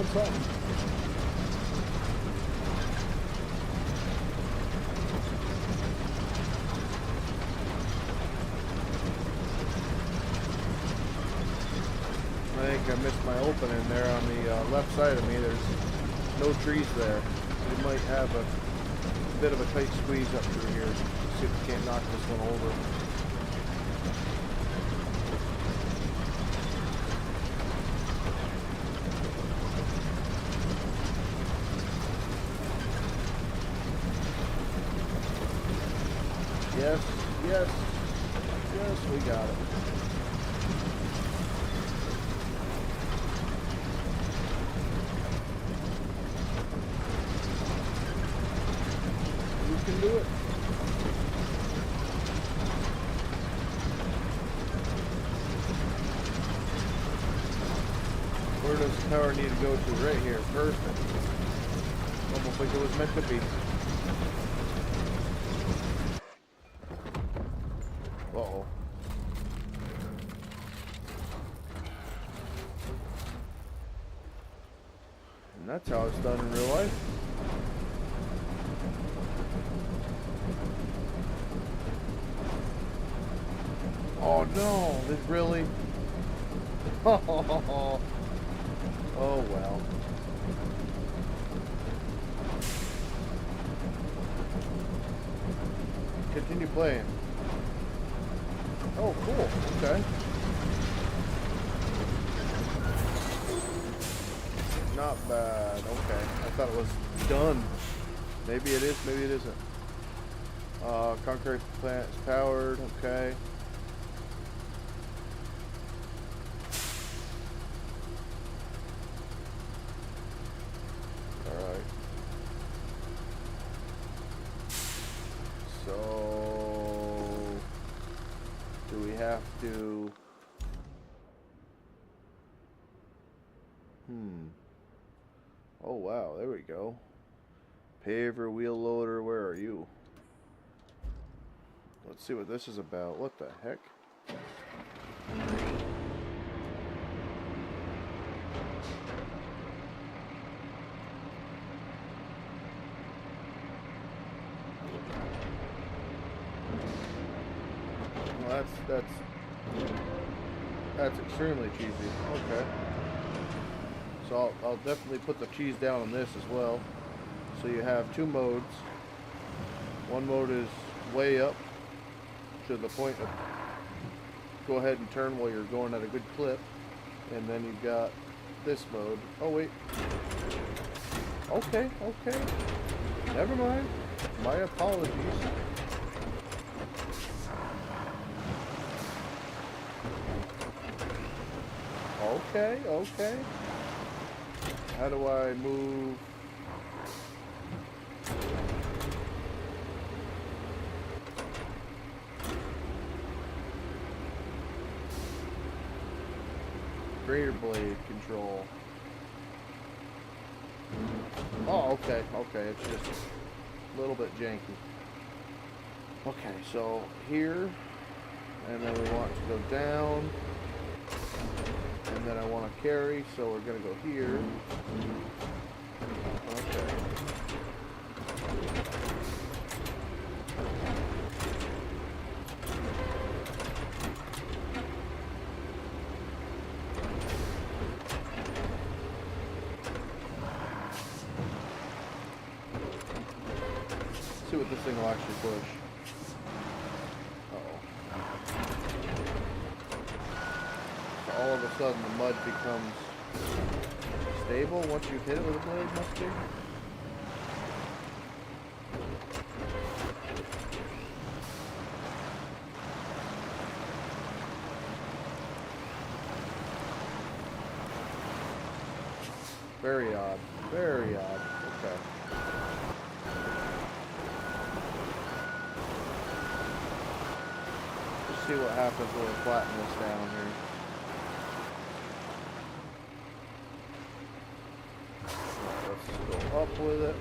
doing something. I think I missed my opening there on the left side of me. There's no trees there. We might have a bit of a tight squeeze up through here. See if we can't knock this one over. Yes, yes, yes, we got it. You can do it. Where does the tower need to go to? Right here. Perfect. Almost like it was meant to be. Uh-oh. And that's how it's done in real life. Oh no, this really? Oh well. Continue playing. Oh, cool. Okay. Not bad. Okay. I thought it was done. Maybe it is, maybe it isn't. Concrete plant is powered. Okay. Alright. So... do we have to... Oh wow, there we go. Paver, wheel loader, where are you? Let's see what this is about. What the heck? Well, that's extremely cheesy. Okay. So I'll definitely put the cheese down on this as well. So you have two modes. One mode is way up to the point of go ahead and turn while you're going at a good clip. And then you've got this mode. Oh wait. Okay, okay. Never mind. My apologies. Okay, okay. How do I move? Greater blade control. Oh, okay, okay. It's just a little bit janky. Okay, so here, and then we want to go down. And then I want to carry, so we're going to go here. Okay. Let's see what this thing will actually push. All of a sudden the mud becomes stable once you hit it with a blade, must be. Very odd. Very odd. Okay. Let's see what happens when we flatten this down here. Up with it,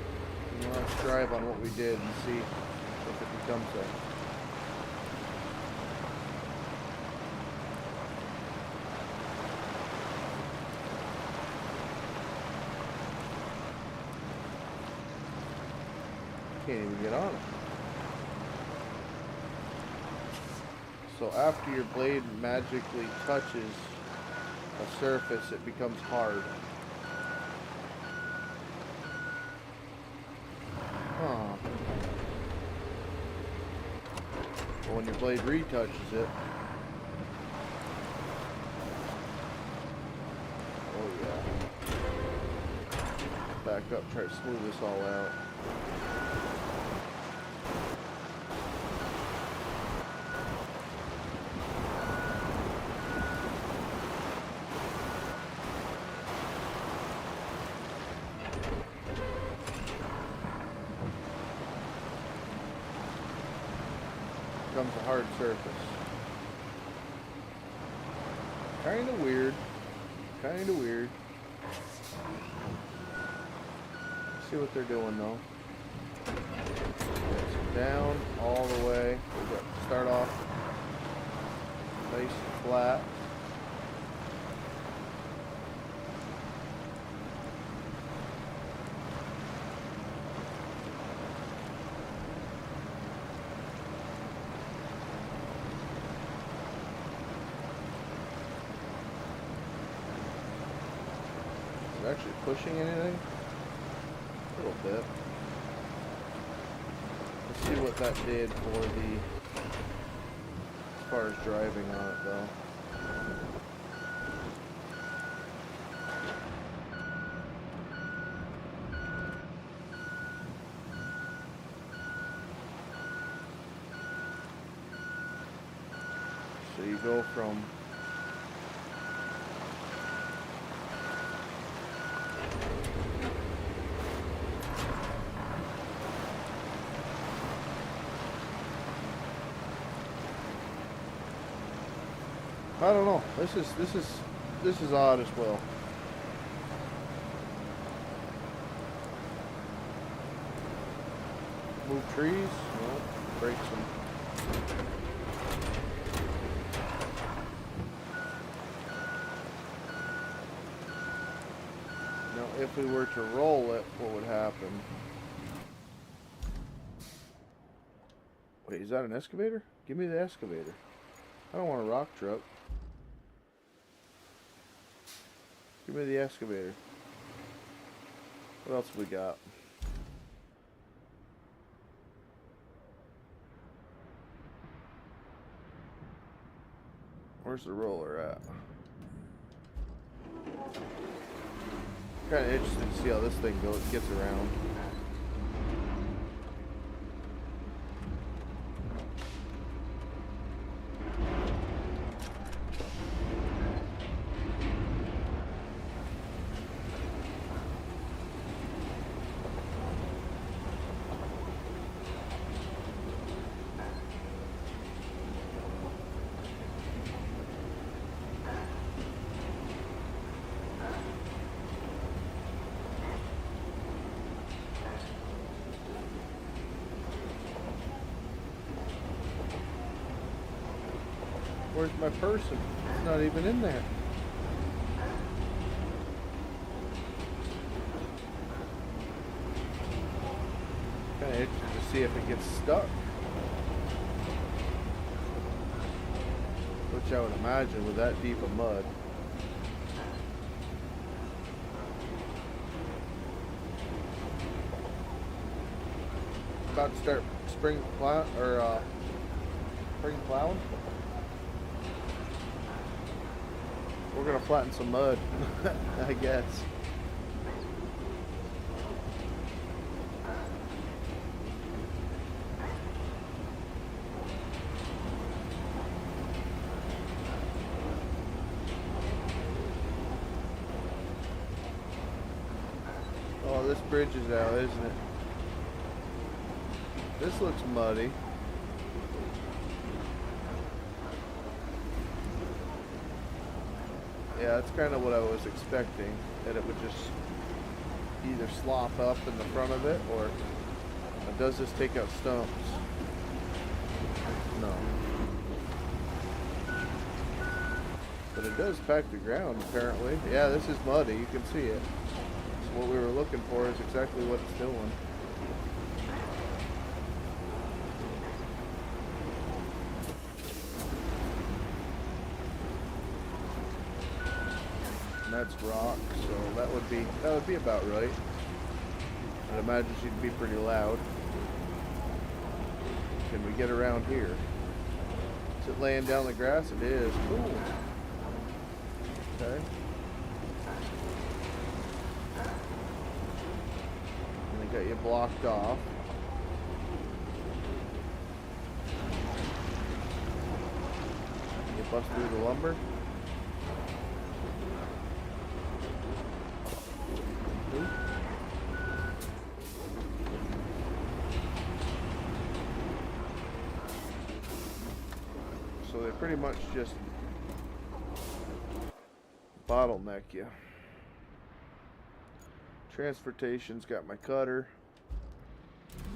and let's drive on what we did and see if it becomes a can't even get on it. So after your blade magically touches a surface, it becomes hard. Huh. But when your blade retouches it, oh yeah. Back up, try to smooth this all out. Becomes a hard surface. Kinda weird. Kinda weird. See what they're doing though. So down all the way. We got to start off nice and flat. Is it actually pushing anything? A little bit. Let's see what that did for the, as far as driving on it though. So you go from I don't know. This is odd as well. Move trees? No. Break some. Now, if we were to roll it, what would happen? Wait, is that an excavator? Give me the excavator. I don't want a rock truck. Give me the excavator. What else we got? Where's the roller at? Kind of interested to see how this thing gets around. Where's my person? It's not even in there. Kind of interested to see if it gets stuck. Which I would imagine with that deep of mud. About to start spring plow or spring plowing. We're gonna flatten some mud, I guess. Oh, this bridge is out, isn't it? This looks muddy. Yeah, that's kind of what I was expecting, that it would just either slop up in the front of it, or does this take out stumps? No. But it does pack the ground, apparently. Yeah, this is muddy, you can see it. So what we were looking for is exactly what it's doing. and that's rock, so that would be about right. I'd imagine she'd be pretty loud. Can we get around here? Is it laying down the grass? It is. Cool. Okay. And they got you blocked off. You bust through the lumber. So they pretty much just bottleneck you. Transportation's got my cutter.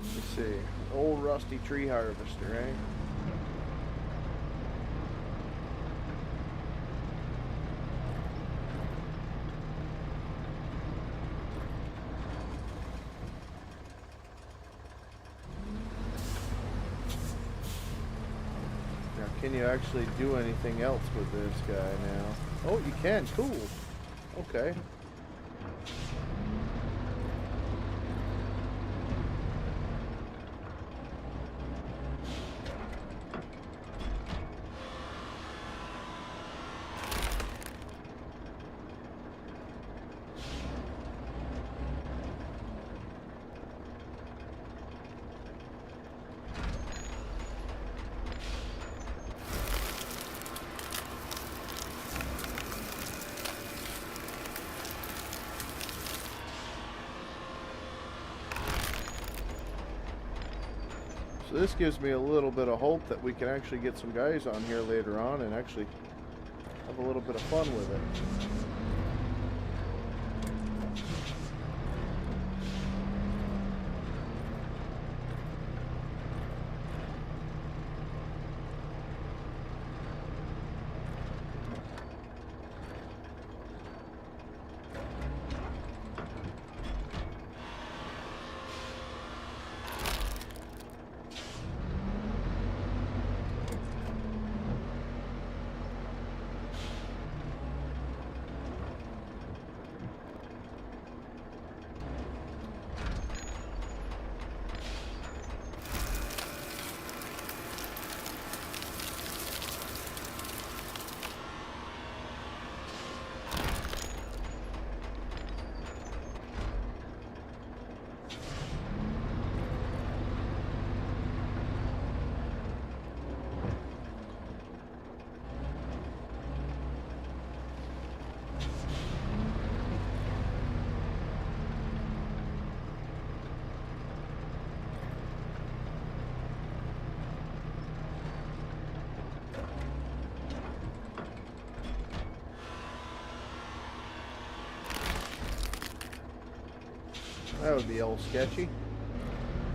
Let's see. Old rusty tree harvester, eh? Can you actually do anything else with this guy now? Oh, you can. Cool. Okay. So this gives me a little bit of hope that we can actually get some guys on here later on and actually have a little bit of fun with it. That would be a little sketchy.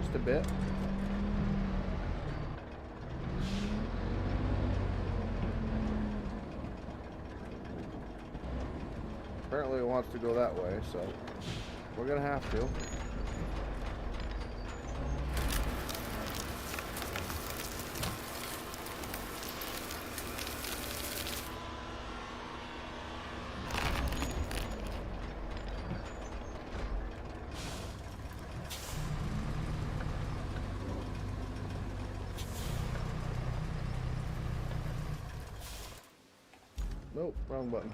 Just a bit. Apparently it wants to go that way, so we're gonna have to. Nope, wrong button.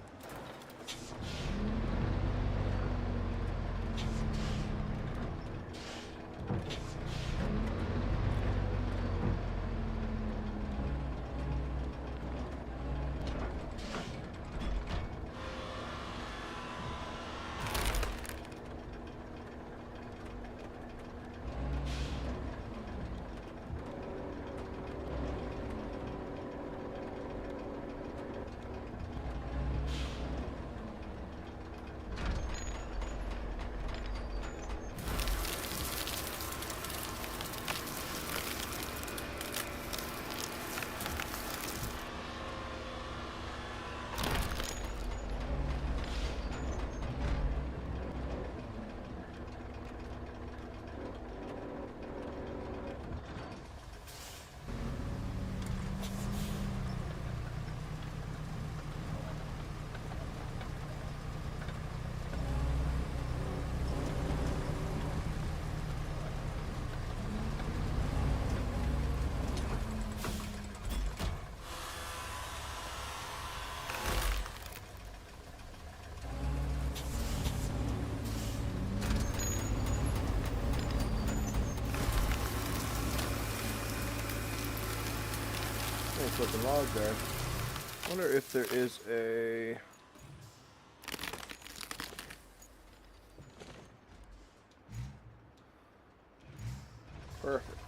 Nice looking log there. Wonder if there is a... Perfect.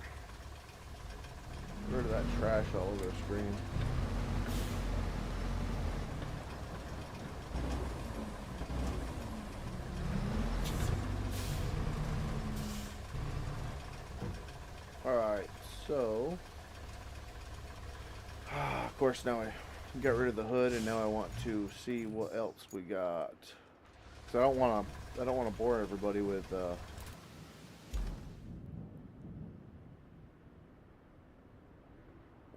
Get rid of that trash all over the screen. Alright, so... of course now I got rid of the hood and now I want to see what else we got. Cause I don't want to bore everybody with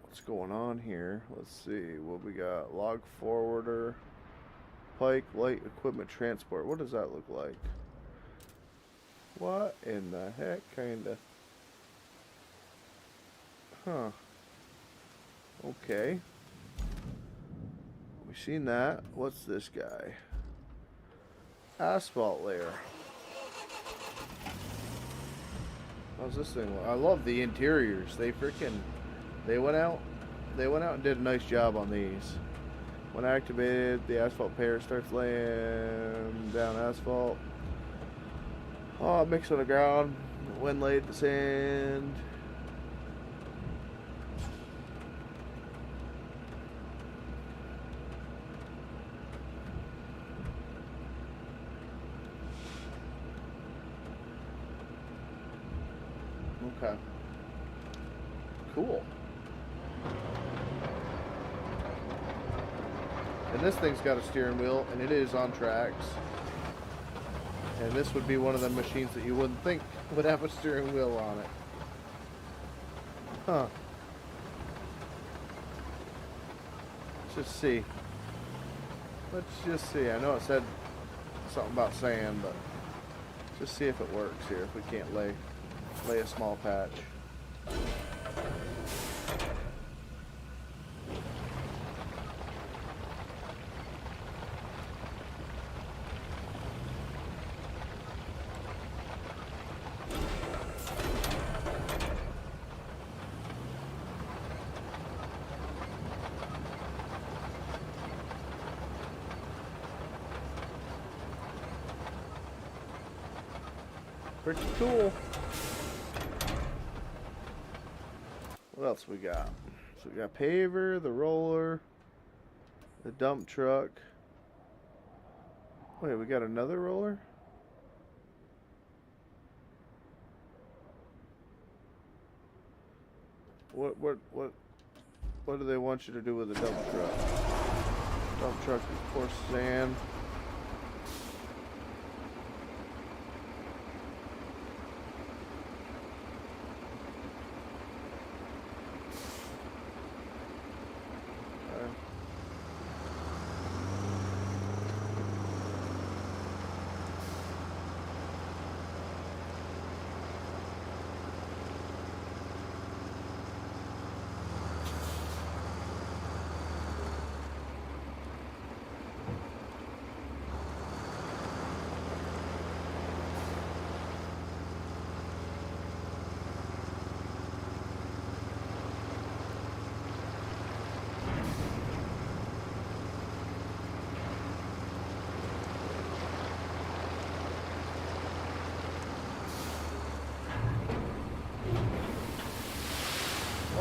what's going on here. Let's see what we got. Log forwarder, pike, light equipment transport. What does that look like? What in the heck? Kinda. Huh. Okay. We've seen that. What's this guy? Asphalt layer. How's this thing look? I love the interiors. They went out and did a nice job on these. When activated, the asphalt pair starts laying down asphalt. Oh, mix on the ground. When laid the sand. Okay. Cool. And this thing's got a steering wheel, and it is on tracks. And this would be one of the machines that you wouldn't think would have a steering wheel on it. Huh. Let's just see. Let's just see. I know it said something about sand, but let's just see if it works here, if we can't lay a small patch. Pretty cool. What else we got? So we got paver, the roller, the dump truck. Wait, we got another roller? What do they want you to do with the dump truck? Dump truck, of course, sand.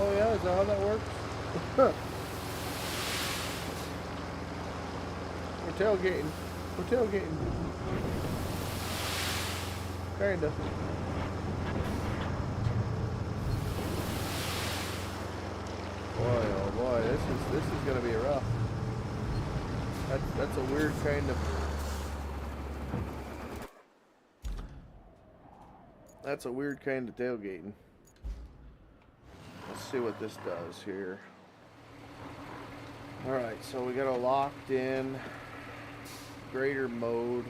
Oh yeah, is that how that works? We're tailgating. We're tailgating. Kinda. Boy, oh boy, this is gonna be rough. That's a weird kind of. That's a weird kind of tailgating. Let's see what this does here. Alright, so we got a locked in grader mode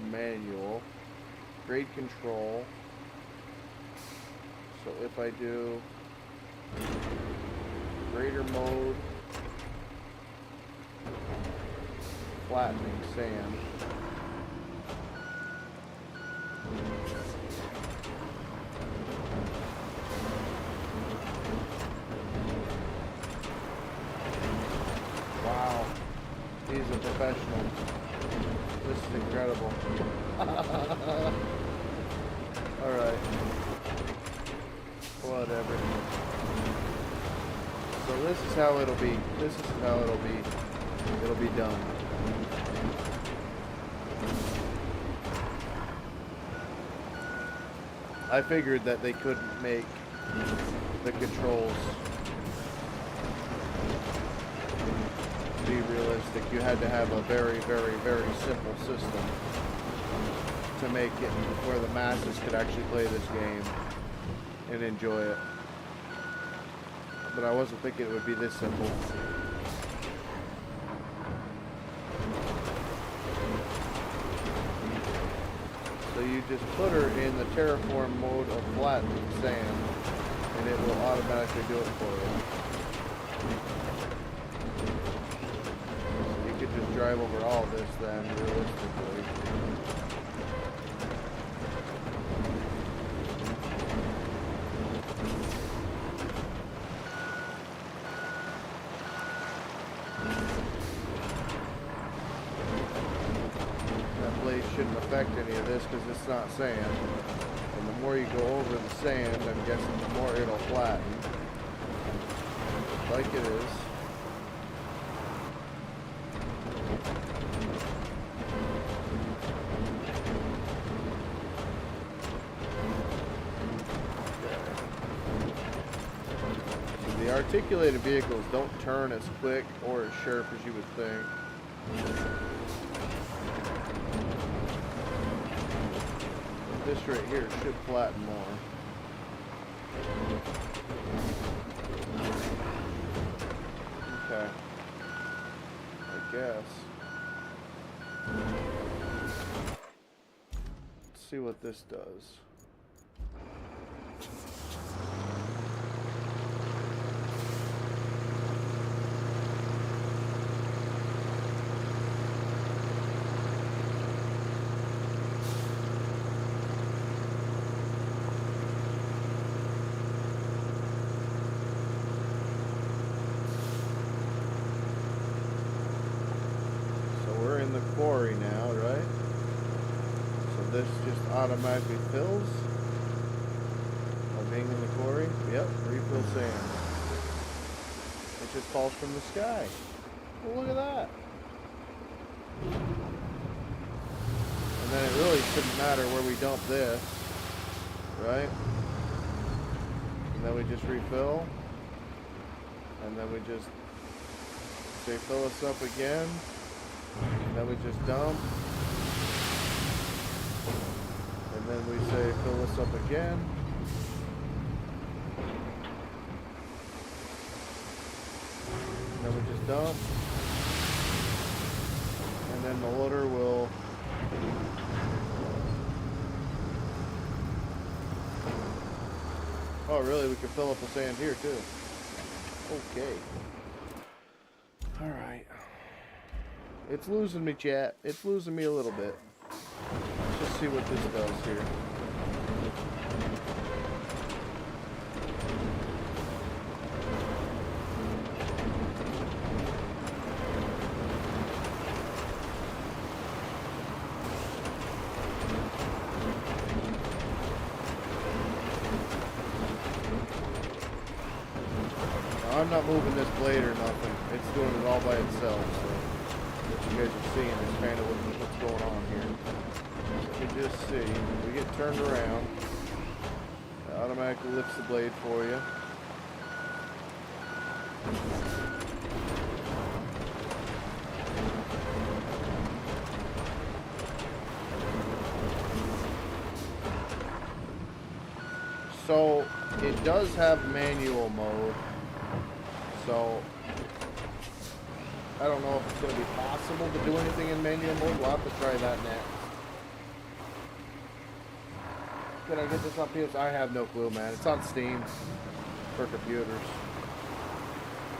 manual, grade control. So if I do grader mode, flattening sand. He's a professional. This is incredible. Alright. Whatever. So this is how it'll be. This is how it'll be. It'll be done. I figured that they couldn't make the controls be realistic. You had to have a very, very, very simple system to make it where the masses could actually play this game and enjoy it. But I wasn't thinking it would be this simple. So you just put her in the terraform mode of flattening sand, and it will automatically do it for you. So you could just drive over all this then, realistically. Shouldn't affect any of this because it's not sand, and the more you go over the sand, I'm guessing the more it'll flatten, like it is. So the articulated vehicles don't turn as quick or as sharp as you would think. This right here should flatten more. Okay. I guess. Let's see what this does. Quarry now, right? So this just automatically fills while being in the quarry. Yep, refill sand. It just falls from the sky. Well, look at that. And then it really shouldn't matter where we dump this, right? And then we just refill. And then we just say fill us up again. Then we just dump, and then we say fill this up again, and then we just dump, and then the loader will oh really, we can fill up the sand here too. Okay. Alright. It's losing me, chat. It's losing me a little bit. Let's just see what this does here. Now, I'm not moving this blade or nothing. It's doing it all by itself, so. What you guys are seeing is kind of what's going on here. So you just see, we get turned around, it automatically lifts the blade for you. So it does have manual mode, so I don't know if it's going to be possible to do anything in manual mode. We'll have to try that next. Can I get this on PS? I have no clue, man. It's on Steam for computers.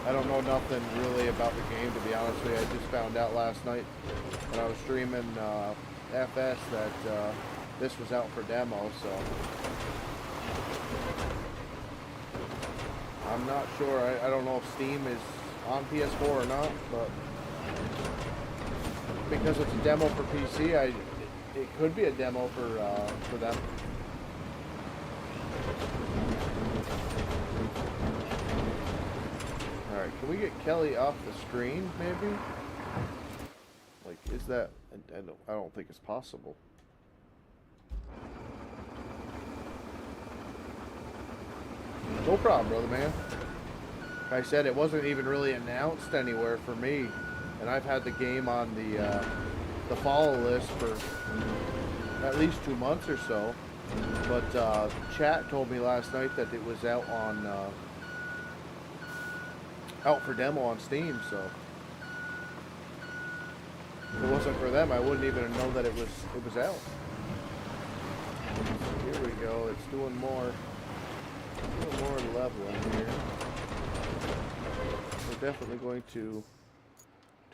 I don't know nothing really about the game, to be honest with you. I just found out last night when I was streaming FS that this was out for demo, so I'm not sure. I don't know if Steam is on PS4 or not, but because it's a demo for PC, it could be a demo for them. Alright, can we get Kelly off the screen, maybe? Like, is that... I don't think it's possible. No problem, brother man. Like I said, it wasn't even really announced anywhere for me. And I've had the game on the follow list for at least 2 months or so. But chat told me last night that it was out on out for demo on Steam. So if it wasn't for them, I wouldn't even know that it was out. So here we go. It's doing more leveling here. We're definitely going to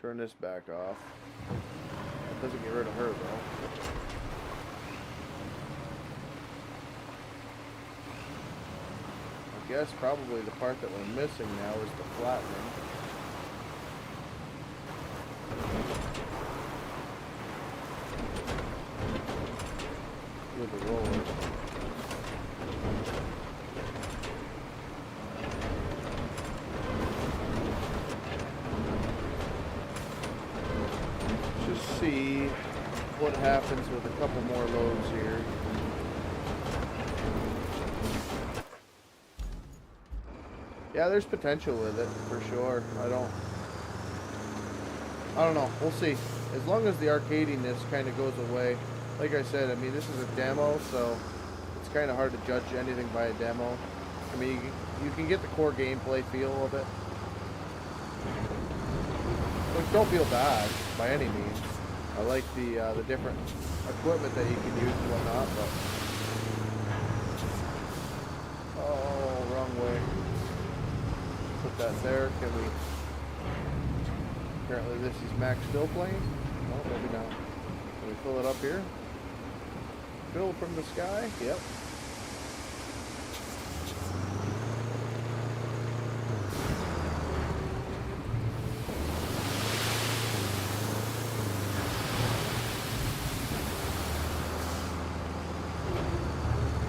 turn this back off. That doesn't get rid of her though. I guess probably the part that we're missing now is the flattening. With the roller. Just see what happens with a couple more loads here. Yeah, there's potential with it for sure. I don't know. We'll see. As long as the arcadiness kind of goes away. Like I said, I mean, this is a demo, so it's kind of hard to judge anything by a demo. I mean, you can get the core gameplay feel of it. Which don't feel bad by any means. I like the different equipment that you can use and whatnot, but oh, wrong way. Put that there. Can we? Apparently, this is Max still playing. No, maybe not. Can we fill it up here? Fill from the sky. Yep.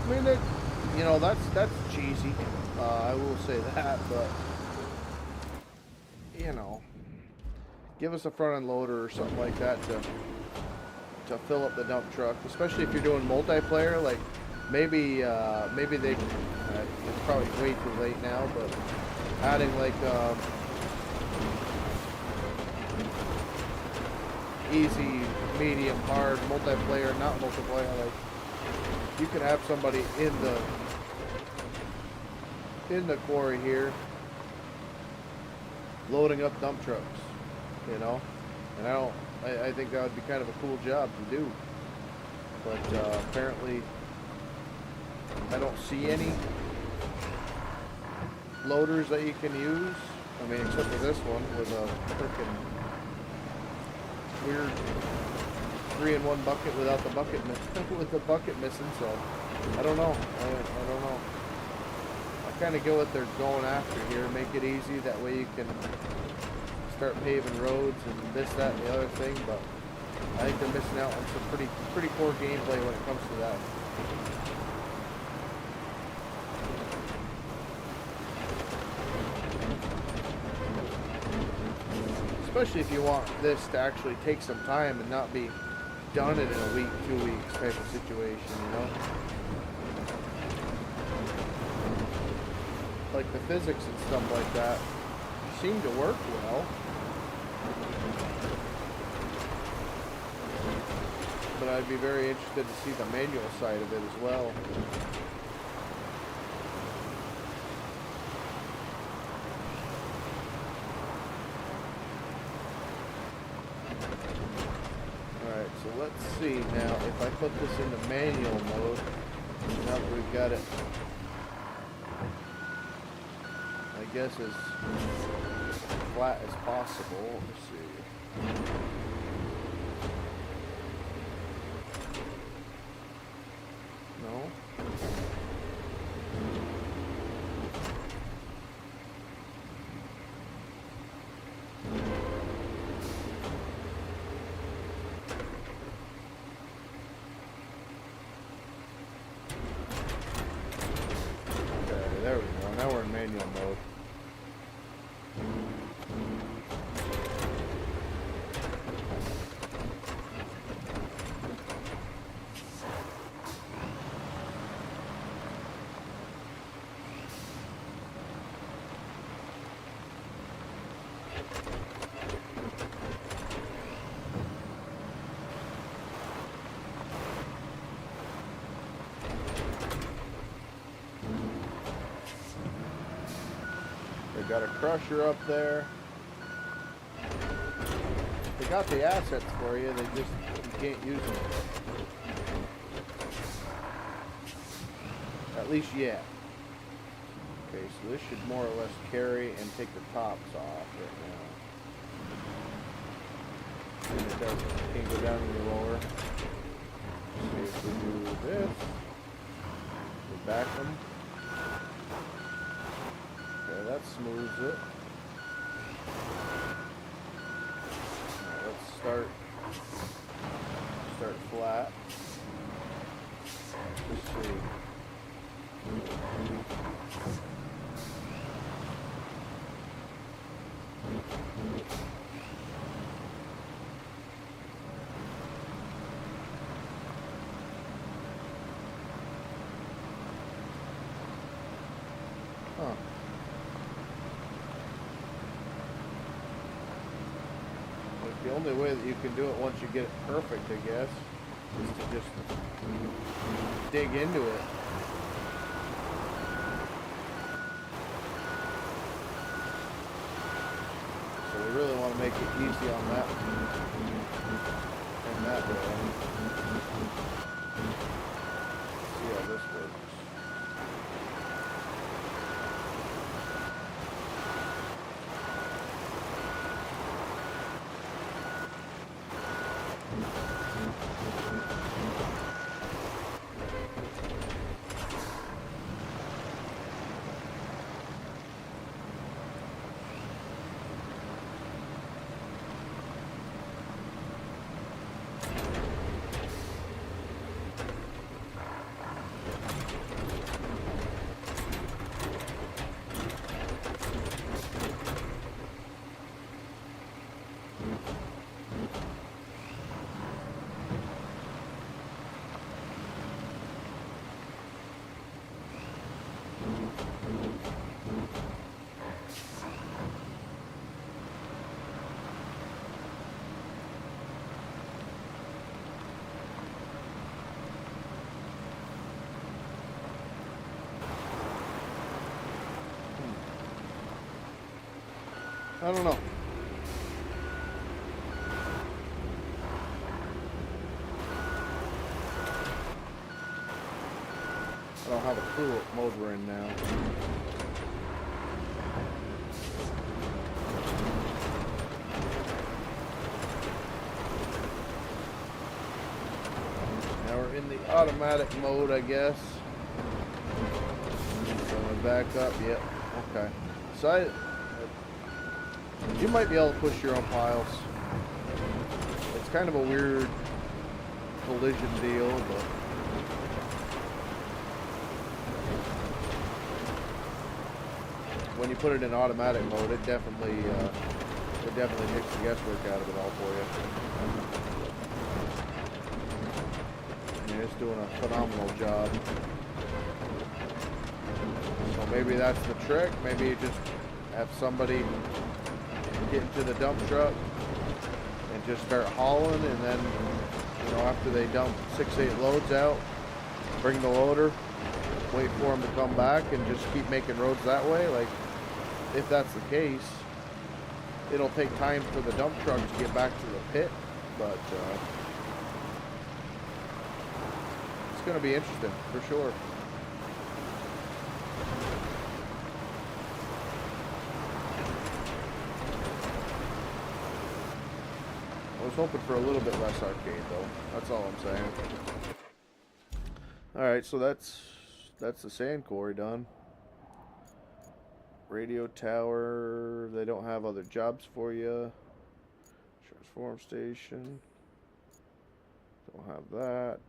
I mean, you know, that's cheesy. I will say that, but you know, give us a front end loader or something like that to fill up the dump truck, especially if you're doing multiplayer. Like maybe they it's probably way too late now, but adding like easy, medium, hard, multiplayer, not multiplayer, like you could have somebody in the quarry here loading up dump trucks, you know, and I think that would be kind of a cool job to do, but apparently I don't see any loaders that you can use. I mean, except for this one with a freaking weird 3-in-1 bucket without the bucket with the bucket missing. So I don't know. I don't know. I kind of get what they're going after here. Make it easy. That way you can start paving roads and this, that, and the other thing. But I think they're missing out on some pretty poor gameplay when it comes to that. Especially if you want this to actually take some time and not be done it in a week, 2 weeks type of situation, you know? Like the physics and stuff like that seem to work well. But I'd be very interested to see the manual side of it as well. Alright, so let's see now if I put this into manual mode, now that we've got it, I guess as flat as possible. Let's see. No. manual mode. Got a crusher up there. They got the assets for you, you can't use them. At least yet. Okay, so this should more or less carry and take the tops off right now. And it doesn't. Can't go down any lower. See if we do this. We back them. That smooths it. Now let's start flat. Let's see. Huh. The only way that you can do it once you get it perfect, I guess, is to just dig into it. So we really want to make it easy on that and that way. See how this works. I don't know. I don't have a clue what mode we're in now. Now we're in the automatic mode, I guess. So we back up. Yep. Okay. So you might be able to push your own piles. It's kind of a weird collision deal, but when you put it in automatic mode, it definitely takes the guesswork out of it all for you. And it's doing a phenomenal job. So maybe that's the trick. Maybe you just have somebody get into the dump truck and just start hauling, and then, you know, after they dump 6-8 loads out, bring the loader, wait for them to come back, and just keep making roads that way. Like, if that's the case, it'll take time for the dump truck to get back to the pit, but it's going to be interesting for sure. I was hoping for a little bit less arcade, though. That's all I'm saying. Alright, so that's the sand quarry done. Radio tower, they don't have other jobs for you. Transform station, don't have that.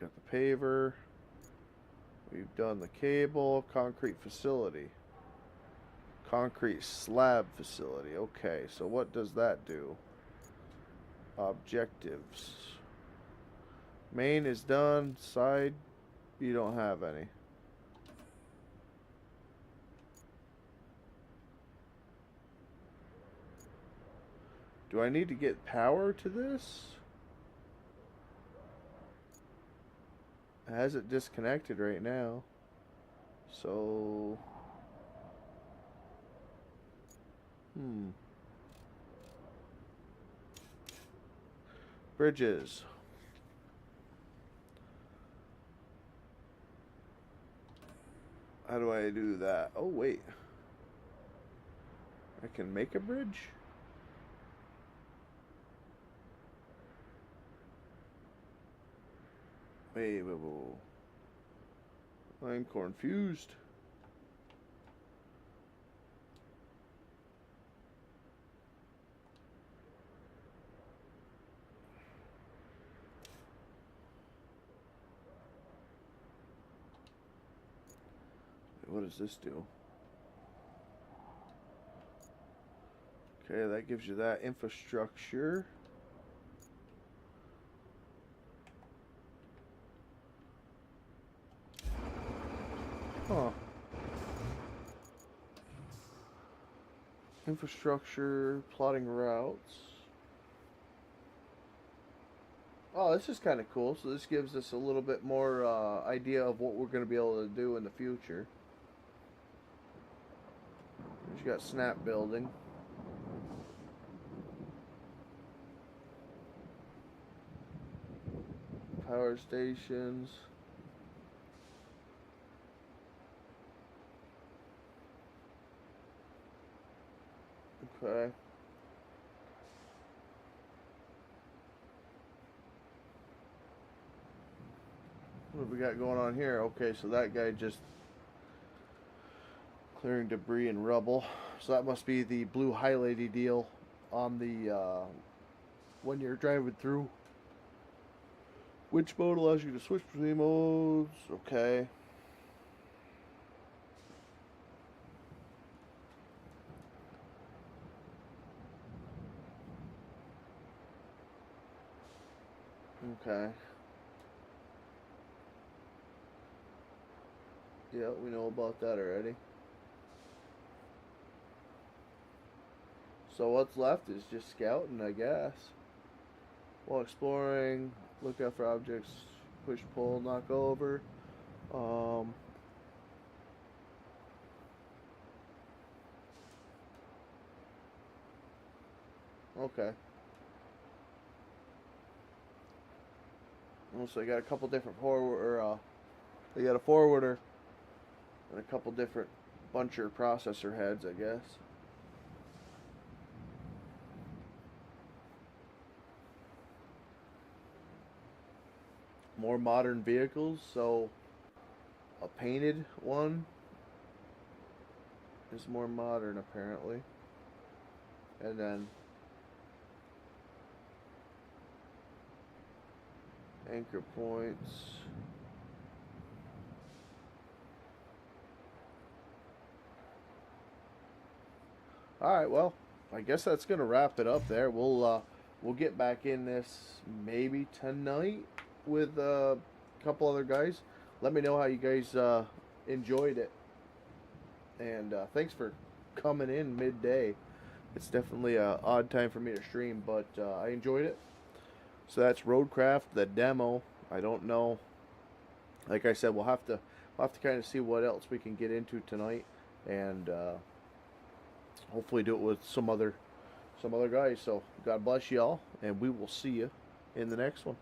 Got the paver. We've done the cable, concrete facility. Concrete slab facility. Okay, so what does that do? Objectives. Main is done. Side, you don't have any. Do I need to get power to this? It has it disconnected right now. So... Bridges. How do I do that? Oh, wait. I can make a bridge? Wait. I'm confused. What does this do? Okay, that gives you that infrastructure. Huh. Infrastructure, plotting routes. Oh, this is kind of cool. So this gives us a little bit more idea of what we're going to be able to do in the future. You got snap building. Power stations. Okay. What have we got going on here? Okay, so that guy just clearing debris and rubble. So that must be the blue highlighty deal on the when you're driving through. Which mode allows you to switch between modes? Okay. Okay. Yeah, we know about that already. So what's left is just scouting, I guess. While exploring, look out for objects, push, pull, knock over. Okay. So I got a couple different they got a forwarder and a couple different buncher processor heads, I guess. More modern vehicles, so a painted one is more modern apparently. And then anchor points. Alright, well, I guess that's gonna wrap it up there. We'll get back in this maybe tonight with a couple other guys. Let me know how you guys enjoyed it. And thanks for coming in midday. It's definitely an odd time for me to stream, but I enjoyed it. So that's Roadcraft, the demo. I don't know. Like I said, we'll have to kind of see what else we can get into tonight, and hopefully do it with some other guys. So God bless y'all, and we will see you in the next one.